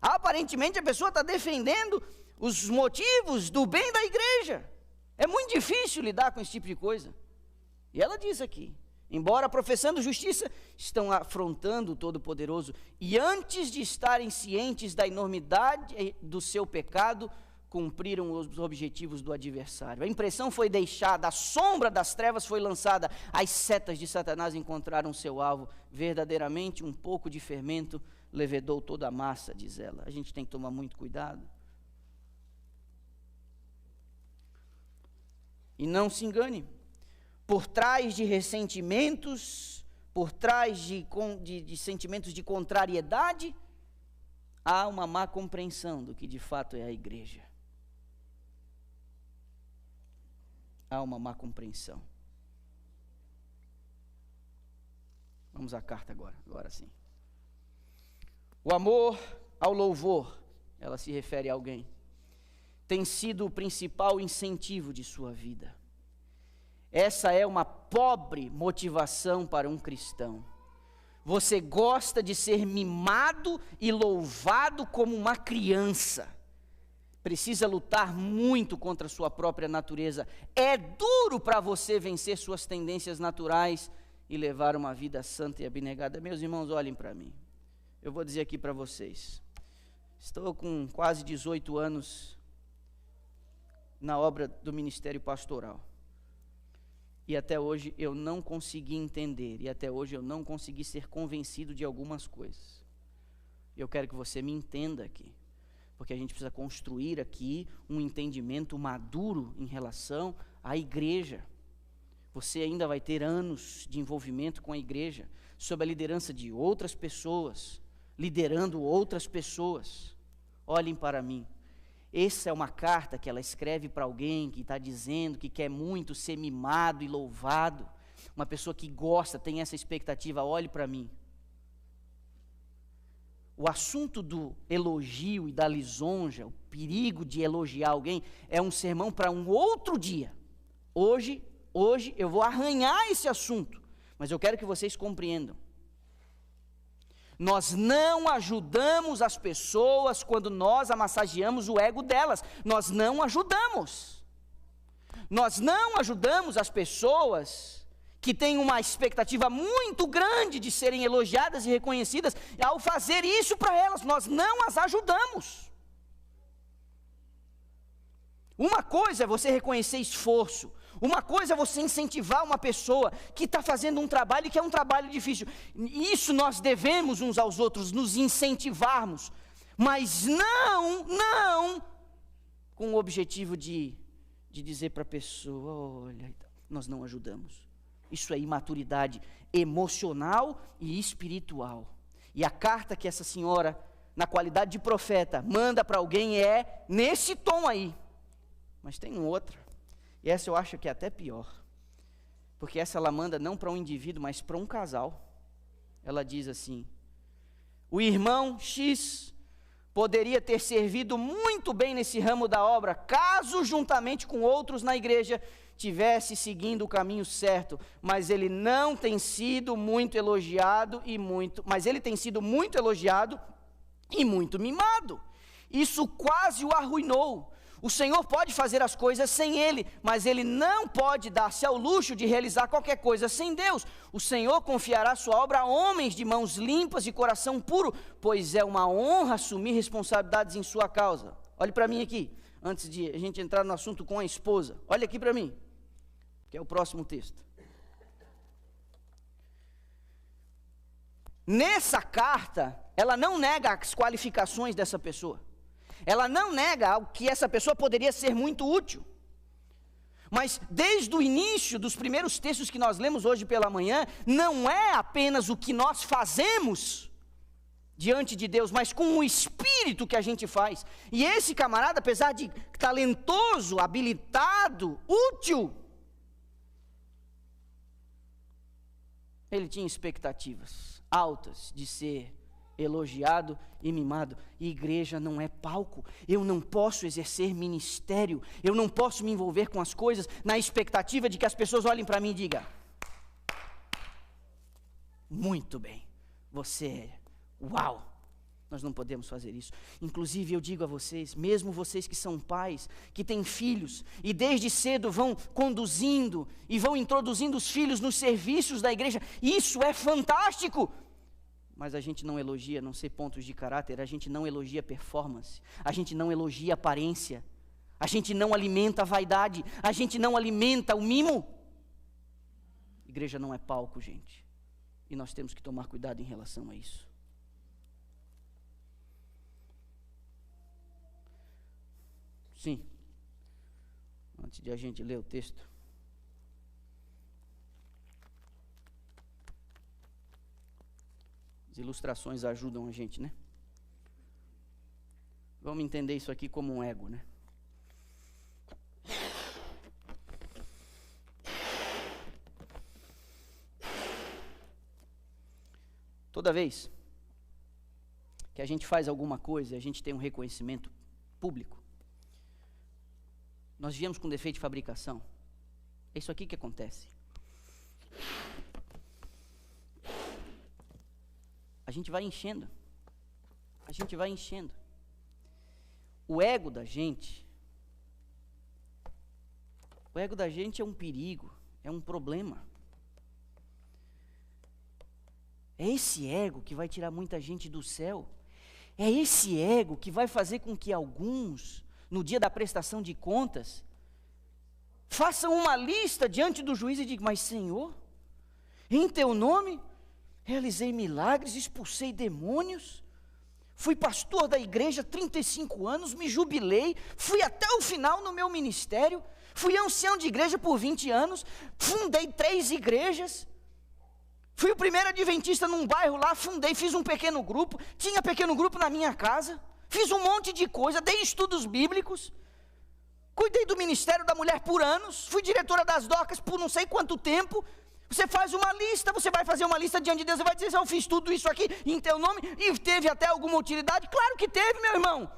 Aparentemente, a pessoa está defendendo os motivos do bem da igreja. É muito difícil lidar com esse tipo de coisa. E ela diz aqui, embora professando justiça, estão afrontando o Todo-Poderoso, e antes de estarem cientes da enormidade do seu pecado, cumpriram os objetivos do adversário. A impressão foi deixada, a sombra das trevas foi lançada, as setas de Satanás encontraram seu alvo. Verdadeiramente, um pouco de fermento levedou toda a massa, diz ela. A gente tem que tomar muito cuidado. E não se engane, por trás de ressentimentos, por trás de sentimentos de contrariedade, há uma má compreensão do que de fato é a igreja. Há uma má compreensão. Vamos à carta agora sim. O amor ao louvor, ela se refere a alguém, tem sido o principal incentivo de sua vida. Essa é uma pobre motivação para um cristão. Você gosta de ser mimado e louvado como uma criança. Precisa lutar muito contra a sua própria natureza. É duro para você vencer suas tendências naturais e levar uma vida santa e abnegada. Meus irmãos, olhem para mim. Eu vou dizer aqui para vocês. Estou com quase 18 anos na obra do ministério pastoral. E até hoje eu não consegui entender, e até hoje eu não consegui ser convencido de algumas coisas. Eu quero que você me entenda aqui, porque a gente precisa construir aqui um entendimento maduro em relação à igreja. Você ainda vai ter anos de envolvimento com a igreja, sob a liderança de outras pessoas, liderando outras pessoas. Olhem para mim. Essa é uma carta que ela escreve para alguém que está dizendo que quer muito ser mimado e louvado. Uma pessoa que gosta, tem essa expectativa. Olhe para mim. O assunto do elogio e da lisonja, o perigo de elogiar alguém, é um sermão para um outro dia. Hoje eu vou arranhar esse assunto, mas eu quero que vocês compreendam. Nós não ajudamos as pessoas quando nós amassageamos o ego delas. Nós não ajudamos. Nós não ajudamos as pessoas que têm uma expectativa muito grande de serem elogiadas e reconhecidas. Ao fazer isso para elas, nós não as ajudamos. Uma coisa é você reconhecer esforço. Uma coisa é você incentivar uma pessoa que está fazendo um trabalho que é um trabalho difícil. Isso nós devemos uns aos outros, nos incentivarmos. Mas não com o objetivo de dizer para a pessoa, olha, nós não ajudamos. Isso é imaturidade emocional e espiritual. E a carta que essa senhora, na qualidade de profeta, manda para alguém é nesse tom aí. Mas tem outra, e essa eu acho que é até pior, porque essa ela manda não para um indivíduo, mas para um casal. Ela diz assim: o irmão X poderia ter servido muito bem nesse ramo da obra, caso juntamente com outros na igreja tivesse seguindo o caminho certo, mas ele não tem sido muito elogiado e muito mimado. Isso quase o arruinou. O Senhor pode fazer as coisas sem ele, mas ele não pode dar-se ao luxo de realizar qualquer coisa sem Deus. O Senhor confiará sua obra a homens de mãos limpas e coração puro, pois é uma honra assumir responsabilidades em sua causa. Olhe para mim aqui, antes de a gente entrar no assunto com a esposa. Olha aqui para mim, que é o próximo texto. Nessa carta, ela não nega as qualificações dessa pessoa. Ela não nega que essa pessoa poderia ser muito útil. Mas desde o início dos primeiros textos que nós lemos hoje pela manhã, não é apenas o que nós fazemos diante de Deus, mas com o espírito que a gente faz. E esse camarada, apesar de talentoso, habilitado, útil, ele tinha expectativas altas de ser elogiado e mimado. E igreja não é palco. Eu não posso exercer ministério, eu não posso me envolver com as coisas na expectativa de que as pessoas olhem para mim e digam: muito bem, você, uau. Nós não podemos fazer isso. Inclusive eu digo a vocês, mesmo vocês que são pais, que têm filhos, e desde cedo vão conduzindo e vão introduzindo os filhos nos serviços da igreja, isso é fantástico. Mas a gente não elogia, não sei, pontos de caráter, a gente não elogia performance, a gente não elogia aparência, a gente não alimenta a vaidade, a gente não alimenta o mimo. Igreja não é palco, gente, e nós temos que tomar cuidado em relação a isso. Sim, antes de a gente ler o texto, as ilustrações ajudam a gente, né? Vamos entender isso aqui como um ego, né? Toda vez que a gente faz alguma coisa e a gente tem um reconhecimento público, nós viemos com defeito de fabricação. É isso aqui que acontece. A gente vai enchendo. A gente vai enchendo. O ego da gente é um perigo, é um problema. É esse ego que vai tirar muita gente do céu. É esse ego que vai fazer com que alguns, no dia da prestação de contas, façam uma lista diante do juiz e digam: mas Senhor, em teu nome realizei milagres, expulsei demônios, fui pastor da igreja 35 anos, me jubilei, fui até o final no meu ministério, fui ancião de igreja por 20 anos, fundei 3 igrejas, fui o primeiro adventista num bairro lá, fiz um pequeno grupo, tinha pequeno grupo na minha casa, fiz um monte de coisa, dei estudos bíblicos, cuidei do ministério da mulher por anos, fui diretora das docas por não sei quanto tempo. Você faz uma lista, você vai fazer uma lista diante de Deus e vai dizer: eu fiz tudo isso aqui em teu nome, e teve até alguma utilidade? Claro que teve, meu irmão.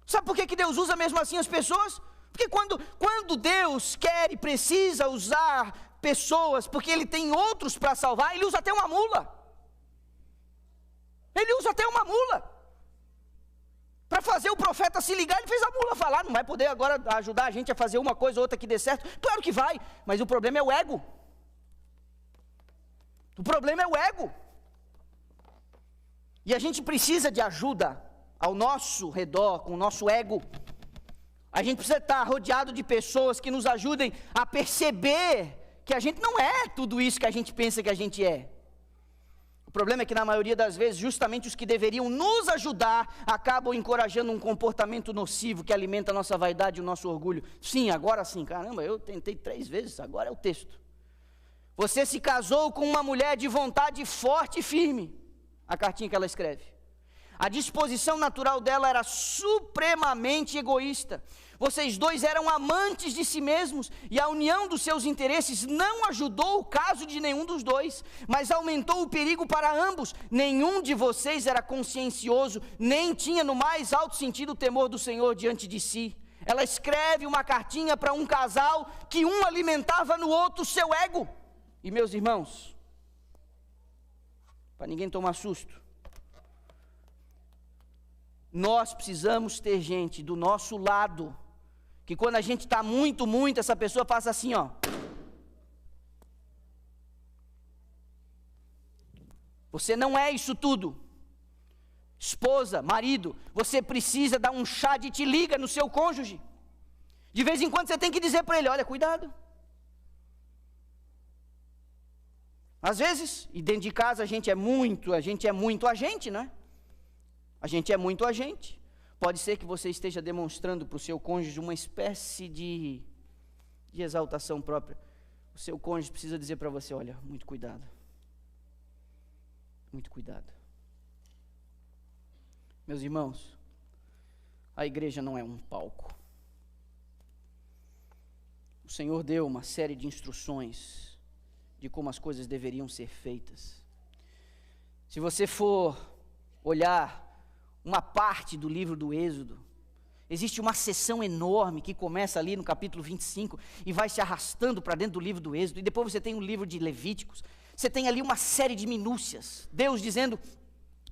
Sabe por que Deus usa mesmo assim as pessoas? Porque quando Deus quer e precisa usar pessoas, porque Ele tem outros para salvar, Ele usa até uma mula. Ele usa até uma mula. Para fazer o profeta se ligar, ele fez a mula falar. Não vai poder agora ajudar a gente a fazer uma coisa ou outra que dê certo? Claro que vai, mas o problema é o ego. O problema é o ego. E a gente precisa de ajuda ao nosso redor, com o nosso ego. A gente precisa estar rodeado de pessoas que nos ajudem a perceber que a gente não é tudo isso que a gente pensa que a gente é. O problema é que na maioria das vezes, justamente os que deveriam nos ajudar, acabam encorajando um comportamento nocivo que alimenta a nossa vaidade e o nosso orgulho. Sim, agora sim, caramba, eu tentei 3 vezes, agora é o texto. Você se casou com uma mulher de vontade forte e firme, a cartinha que ela escreve. A disposição natural dela era supremamente egoísta. Vocês dois eram amantes de si mesmos, e a união dos seus interesses não ajudou o caso de nenhum dos dois, mas aumentou o perigo para ambos. Nenhum de vocês era consciencioso, nem tinha no mais alto sentido o temor do Senhor diante de si. Ela escreve uma cartinha para um casal que um alimentava no outro o seu ego. E meus irmãos, para ninguém tomar susto, nós precisamos ter gente do nosso lado, que quando a gente está muito, essa pessoa faça assim, ó. Você não é isso tudo. Esposa, marido, você precisa dar um chá de te liga no seu cônjuge. De vez em quando você tem que dizer para ele, olha, cuidado. Às vezes, e dentro de casa a gente é muito a gente, né? A gente é muito a gente. Pode ser que você esteja demonstrando para o seu cônjuge uma espécie de exaltação própria. O seu cônjuge precisa dizer para você, olha, muito cuidado. Muito cuidado. Meus irmãos, a igreja não é um palco. O Senhor deu uma série de instruções de como as coisas deveriam ser feitas. Se você for olhar uma parte do livro do Êxodo, existe uma seção enorme que começa ali no capítulo 25 e vai se arrastando para dentro do livro do Êxodo, e depois você tem o livro de Levíticos, você tem ali uma série de minúcias, Deus dizendo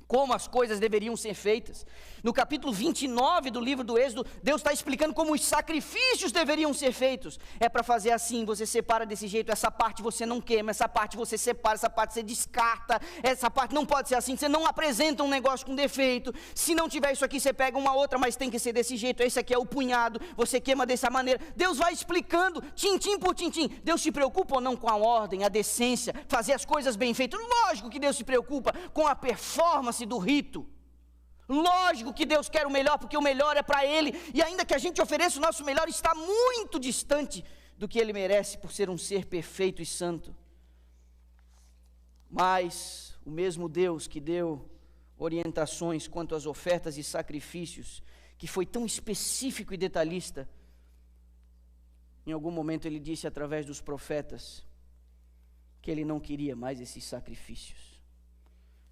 como as coisas deveriam ser feitas. No capítulo 29 do livro do Êxodo, Deus está explicando como os sacrifícios deveriam ser feitos. É para fazer assim, você separa desse jeito, essa parte você não queima, essa parte você separa, essa parte você descarta, essa parte não pode ser assim, você não apresenta um negócio com defeito, se não tiver isso aqui você pega uma outra, mas tem que ser desse jeito, esse aqui é o punhado, você queima dessa maneira. Deus vai explicando, tintim por tintim. Deus se preocupa ou não com a ordem, a decência, fazer as coisas bem feitas? Lógico que Deus se preocupa com a performance do rito. Lógico que Deus quer o melhor, porque o melhor é para Ele, e ainda que a gente ofereça o nosso melhor, está muito distante do que Ele merece, por ser um ser perfeito e santo. Mas o mesmo Deus que deu orientações quanto às ofertas e sacrifícios, que foi tão específico e detalhista, em algum momento Ele disse através dos profetas que Ele não queria mais esses sacrifícios,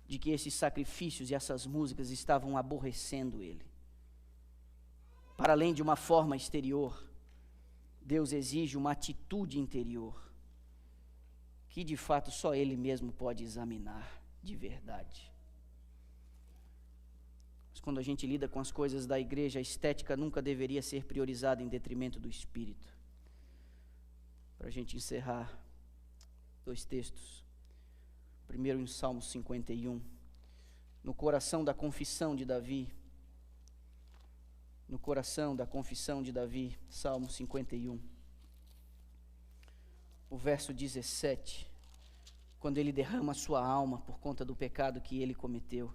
de que esses sacrifícios e essas músicas estavam aborrecendo Ele. Para além de uma forma exterior, Deus exige uma atitude interior, que de fato só Ele mesmo pode examinar de verdade. Mas quando a gente lida com as coisas da igreja, a estética nunca deveria ser priorizada em detrimento do espírito. Para a gente encerrar, 2 textos. Primeiro em Salmo 51, no coração da confissão de Davi, Salmo 51, o verso 17, quando ele derrama a sua alma por conta do pecado que ele cometeu,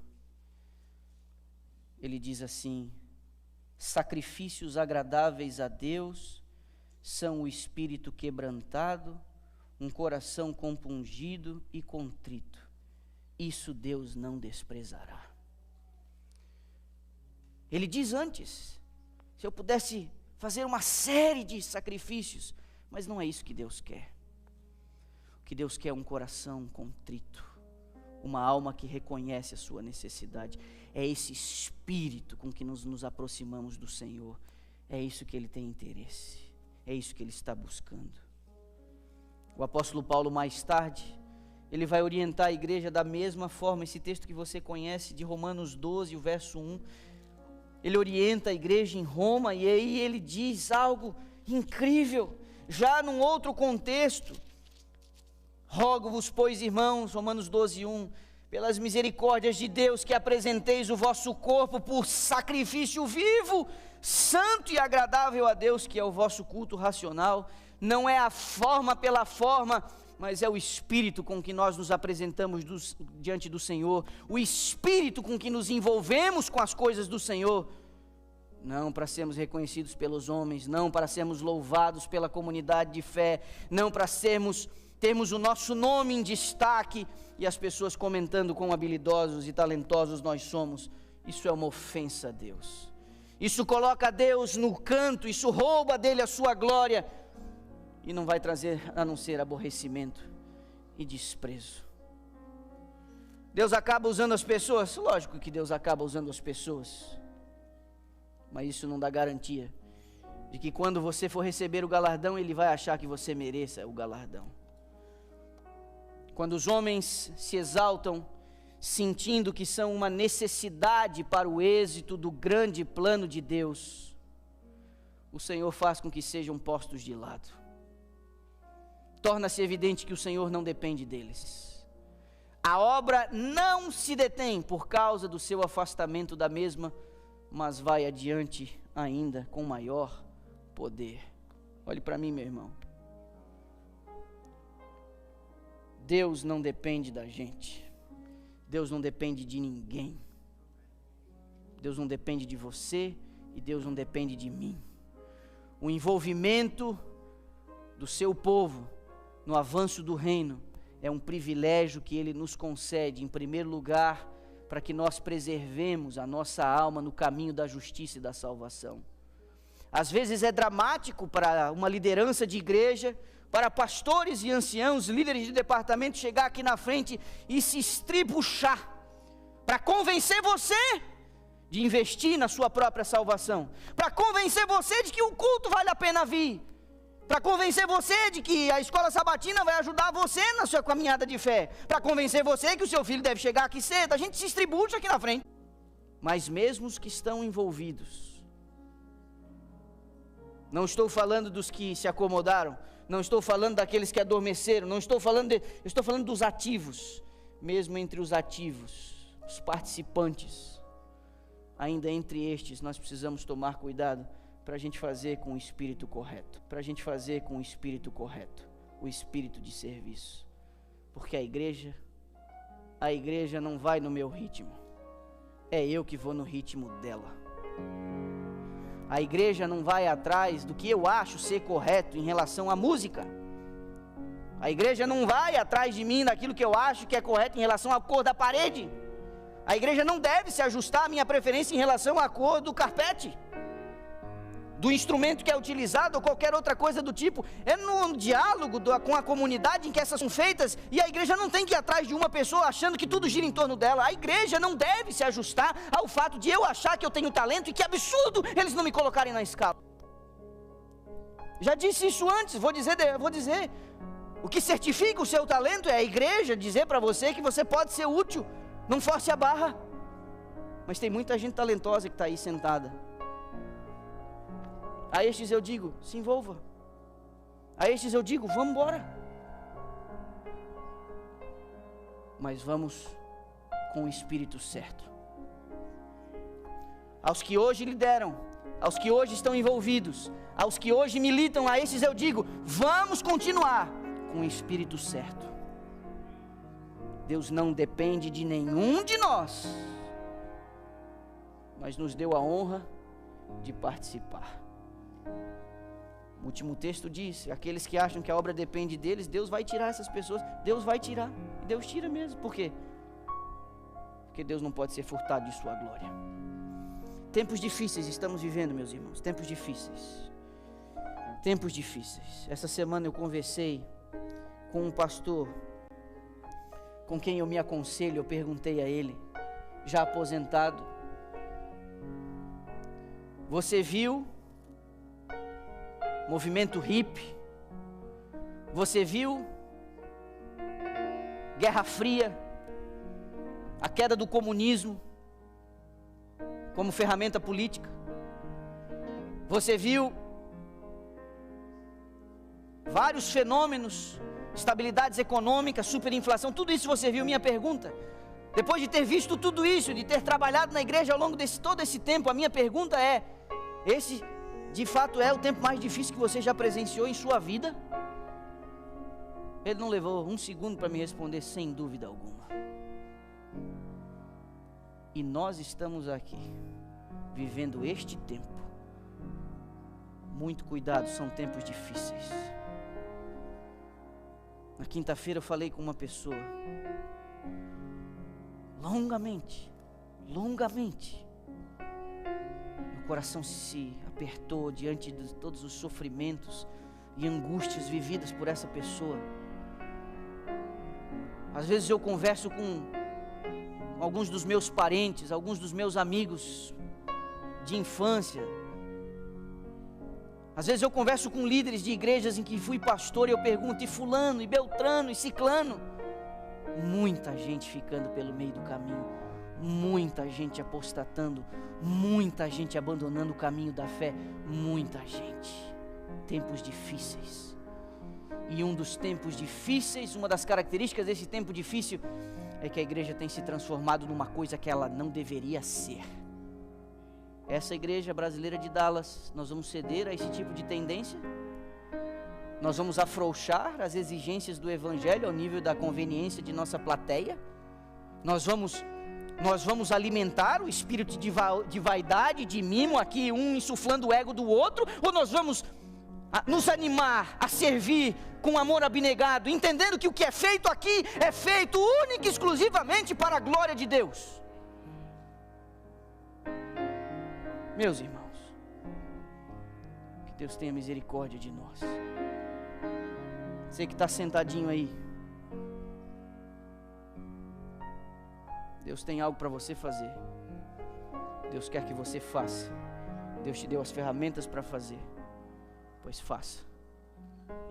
ele diz assim: sacrifícios agradáveis a Deus são o espírito quebrantado, um coração compungido e contrito, isso Deus não desprezará. Ele diz antes, se eu pudesse fazer uma série de sacrifícios, mas não é isso que Deus quer. O que Deus quer é um coração contrito, uma alma que reconhece a sua necessidade. É esse espírito com que nos aproximamos do Senhor, é isso que Ele tem interesse, é isso que Ele está buscando. O apóstolo Paulo, mais tarde, ele vai orientar a igreja da mesma forma. Esse texto que você conhece, de Romanos 12, o verso 1, ele orienta a igreja em Roma, e aí ele diz algo incrível, já num outro contexto: rogo-vos, pois, irmãos, Romanos 12, 1, pelas misericórdias de Deus, que apresenteis o vosso corpo por sacrifício vivo, santo e agradável a Deus, que é o vosso culto racional. Não é a forma pela forma, mas é o Espírito com que nós nos apresentamos diante do Senhor, o Espírito com que nos envolvemos com as coisas do Senhor, não para sermos reconhecidos pelos homens, não para sermos louvados pela comunidade de fé, não para termos o nosso nome em destaque e as pessoas comentando quão habilidosos e talentosos nós somos. Isso é uma ofensa a Deus, isso coloca Deus no canto, isso rouba dele a sua glória, e não vai trazer a não ser aborrecimento e desprezo. Deus acaba usando as pessoas, lógico que Deus acaba usando as pessoas, mas isso não dá garantia de que quando você for receber o galardão, Ele vai achar que você mereça o galardão. Quando os homens se exaltam, sentindo que são uma necessidade para o êxito do grande plano de Deus, o Senhor faz com que sejam postos de lado. Torna-se evidente que o Senhor não depende deles. A obra não se detém por causa do seu afastamento da mesma, mas vai adiante ainda com maior poder. Olhe para mim, meu irmão. Deus não depende da gente. Deus não depende de ninguém. Deus não depende de você e Deus não depende de mim. O envolvimento do seu povo no avanço do reino é um privilégio que Ele nos concede, em primeiro lugar, para que nós preservemos a nossa alma no caminho da justiça e da salvação. Às vezes é dramático para uma liderança de igreja, para pastores e anciãos, líderes de departamento, chegar aqui na frente e se estribuchar, para convencer você de investir na sua própria salvação, para convencer você de que o culto vale a pena vir, para convencer você de que a escola sabatina vai ajudar você na sua caminhada de fé, para convencer você que o seu filho deve chegar aqui cedo. A gente se estribucha aqui na frente. Mas mesmo os que estão envolvidos, não estou falando dos que se acomodaram, não estou falando daqueles que adormeceram, eu estou falando dos ativos. Mesmo entre os ativos, os participantes, ainda entre estes, nós precisamos tomar cuidado para a gente fazer com o espírito correto, o espírito de serviço, porque a igreja não vai no meu ritmo, é eu que vou no ritmo dela. A igreja não vai atrás do que eu acho ser correto em relação à música, a igreja não vai atrás de mim daquilo que eu acho que é correto em relação à cor da parede, a igreja não deve se ajustar à minha preferência em relação à cor do carpete, do instrumento que é utilizado ou qualquer outra coisa do tipo. É no diálogo com a comunidade em que essas são feitas, e a igreja não tem que ir atrás de uma pessoa achando que tudo gira em torno dela. A igreja não deve se ajustar ao fato de eu achar que eu tenho talento e que absurdo eles não me colocarem na escala. Já disse isso antes, vou dizer, o que certifica o seu talento é a igreja dizer para você que você pode ser útil, não force a barra. Mas tem muita gente talentosa que está aí sentada. A estes eu digo, se envolva. A estes eu digo, vamos embora. Mas vamos com o espírito certo. Aos que hoje lideram, aos que hoje estão envolvidos, aos que hoje militam, a estes eu digo, vamos continuar com o espírito certo. Deus não depende de nenhum de nós, mas nos deu a honra de participar. O último texto diz: aqueles que acham que a obra depende deles, Deus vai tirar essas pessoas. Deus vai tirar, e Deus tira mesmo. Por quê? Porque Deus não pode ser furtado de sua glória. Tempos difíceis estamos vivendo, meus irmãos, tempos difíceis. Essa semana eu conversei com um pastor, com quem eu me aconselho. Eu perguntei a ele, já aposentado: você viu movimento hippie? Você viu Guerra Fria, a queda do comunismo como ferramenta política? Você viu vários fenômenos, estabilidades econômicas, superinflação? Tudo isso você viu? Minha pergunta: Depois de ter visto tudo isso, de ter trabalhado na igreja ao longo de todo esse tempo, a minha pergunta é: esse de fato é o tempo mais difícil que você já presenciou em sua vida? Ele não levou um segundo para me responder, sem dúvida alguma. E nós estamos aqui, vivendo este tempo. Muito cuidado, são tempos difíceis. Na quinta-feira eu falei com uma pessoa, longamente, meu coração se apertou diante de todos os sofrimentos e angústias vividas por essa pessoa. Às vezes eu converso com alguns dos meus parentes, alguns dos meus amigos de infância. Às vezes eu converso com líderes de igrejas em que fui pastor e eu pergunto: e fulano, e beltrano, e ciclano? Muita gente ficando pelo meio do caminho, muita gente apostatando, muita gente abandonando o caminho da fé, muita gente. Tempos difíceis. E um dos tempos difíceis, uma das características desse tempo difícil é que a igreja tem se transformado numa coisa que ela não deveria ser. Essa igreja brasileira de Dallas, nós vamos ceder a esse tipo de tendência? Nós vamos afrouxar as exigências do evangelho ao nível da conveniência de nossa plateia? Nós vamos alimentar o espírito de vaidade, de mimo, aqui um insuflando o ego do outro? Ou nós vamos nos animar a servir com amor abnegado, entendendo que o que é feito aqui é feito única e exclusivamente para a glória de Deus? Meus irmãos, que Deus tenha misericórdia de nós. Você que está sentadinho aí, Deus tem algo para você fazer. Deus quer que você faça. Deus te deu as ferramentas para fazer. Pois faça.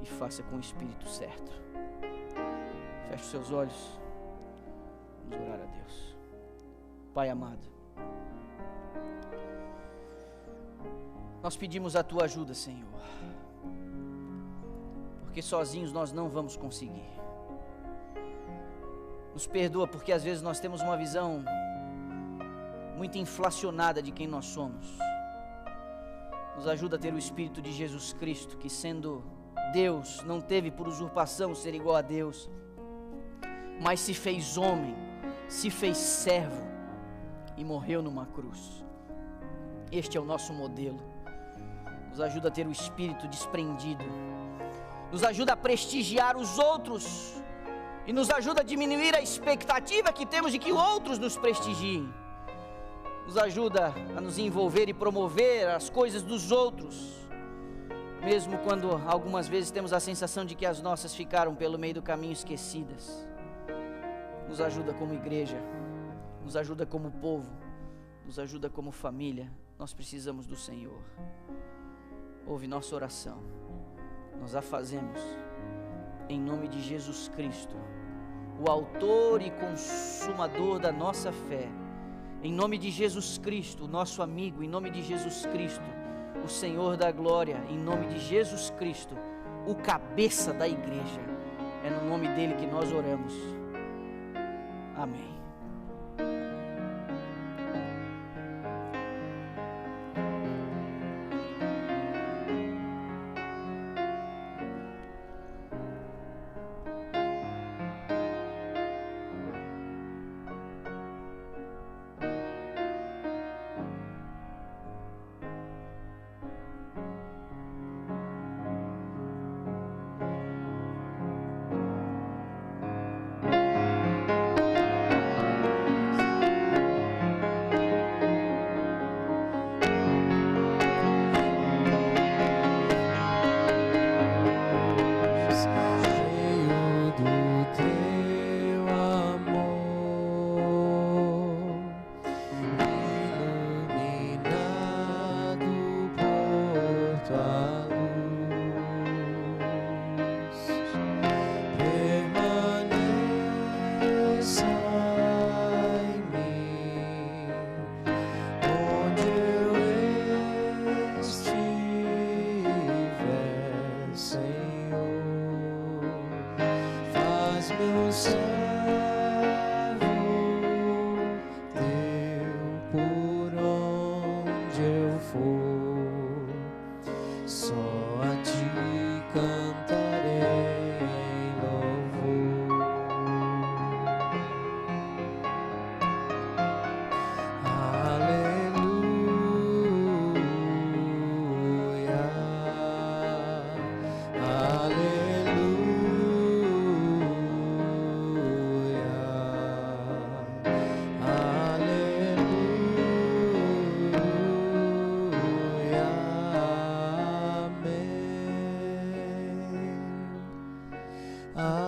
E faça com o espírito certo. Feche os seus olhos. Vamos orar a Deus. Pai amado, nós pedimos a tua ajuda, Senhor, porque sozinhos nós não vamos conseguir. Nos perdoa porque às vezes nós temos uma visão muito inflacionada de quem nós somos. Nos ajuda a ter o Espírito de Jesus Cristo, que sendo Deus, não teve por usurpação ser igual a Deus, mas se fez homem, se fez servo e morreu numa cruz. Este é o nosso modelo. Nos ajuda a ter o espírito desprendido, nos ajuda a prestigiar os outros e nos ajuda a diminuir a expectativa que temos de que outros nos prestigiem. Nos ajuda a nos envolver e promover as coisas dos outros, mesmo quando algumas vezes temos a sensação de que as nossas ficaram pelo meio do caminho esquecidas. Nos ajuda como igreja, nos ajuda como povo, nos ajuda como família. Nós precisamos do Senhor. Ouve nossa oração. Nós a fazemos em nome de Jesus Cristo, o autor e consumador da nossa fé. Em nome de Jesus Cristo, o nosso amigo. Em nome de Jesus Cristo, o Senhor da glória. Em nome de Jesus Cristo, o cabeça da igreja. É no nome dele que nós oramos. Amém. for, só a ti cantarei louvor. Aleluia, aleluia, amém.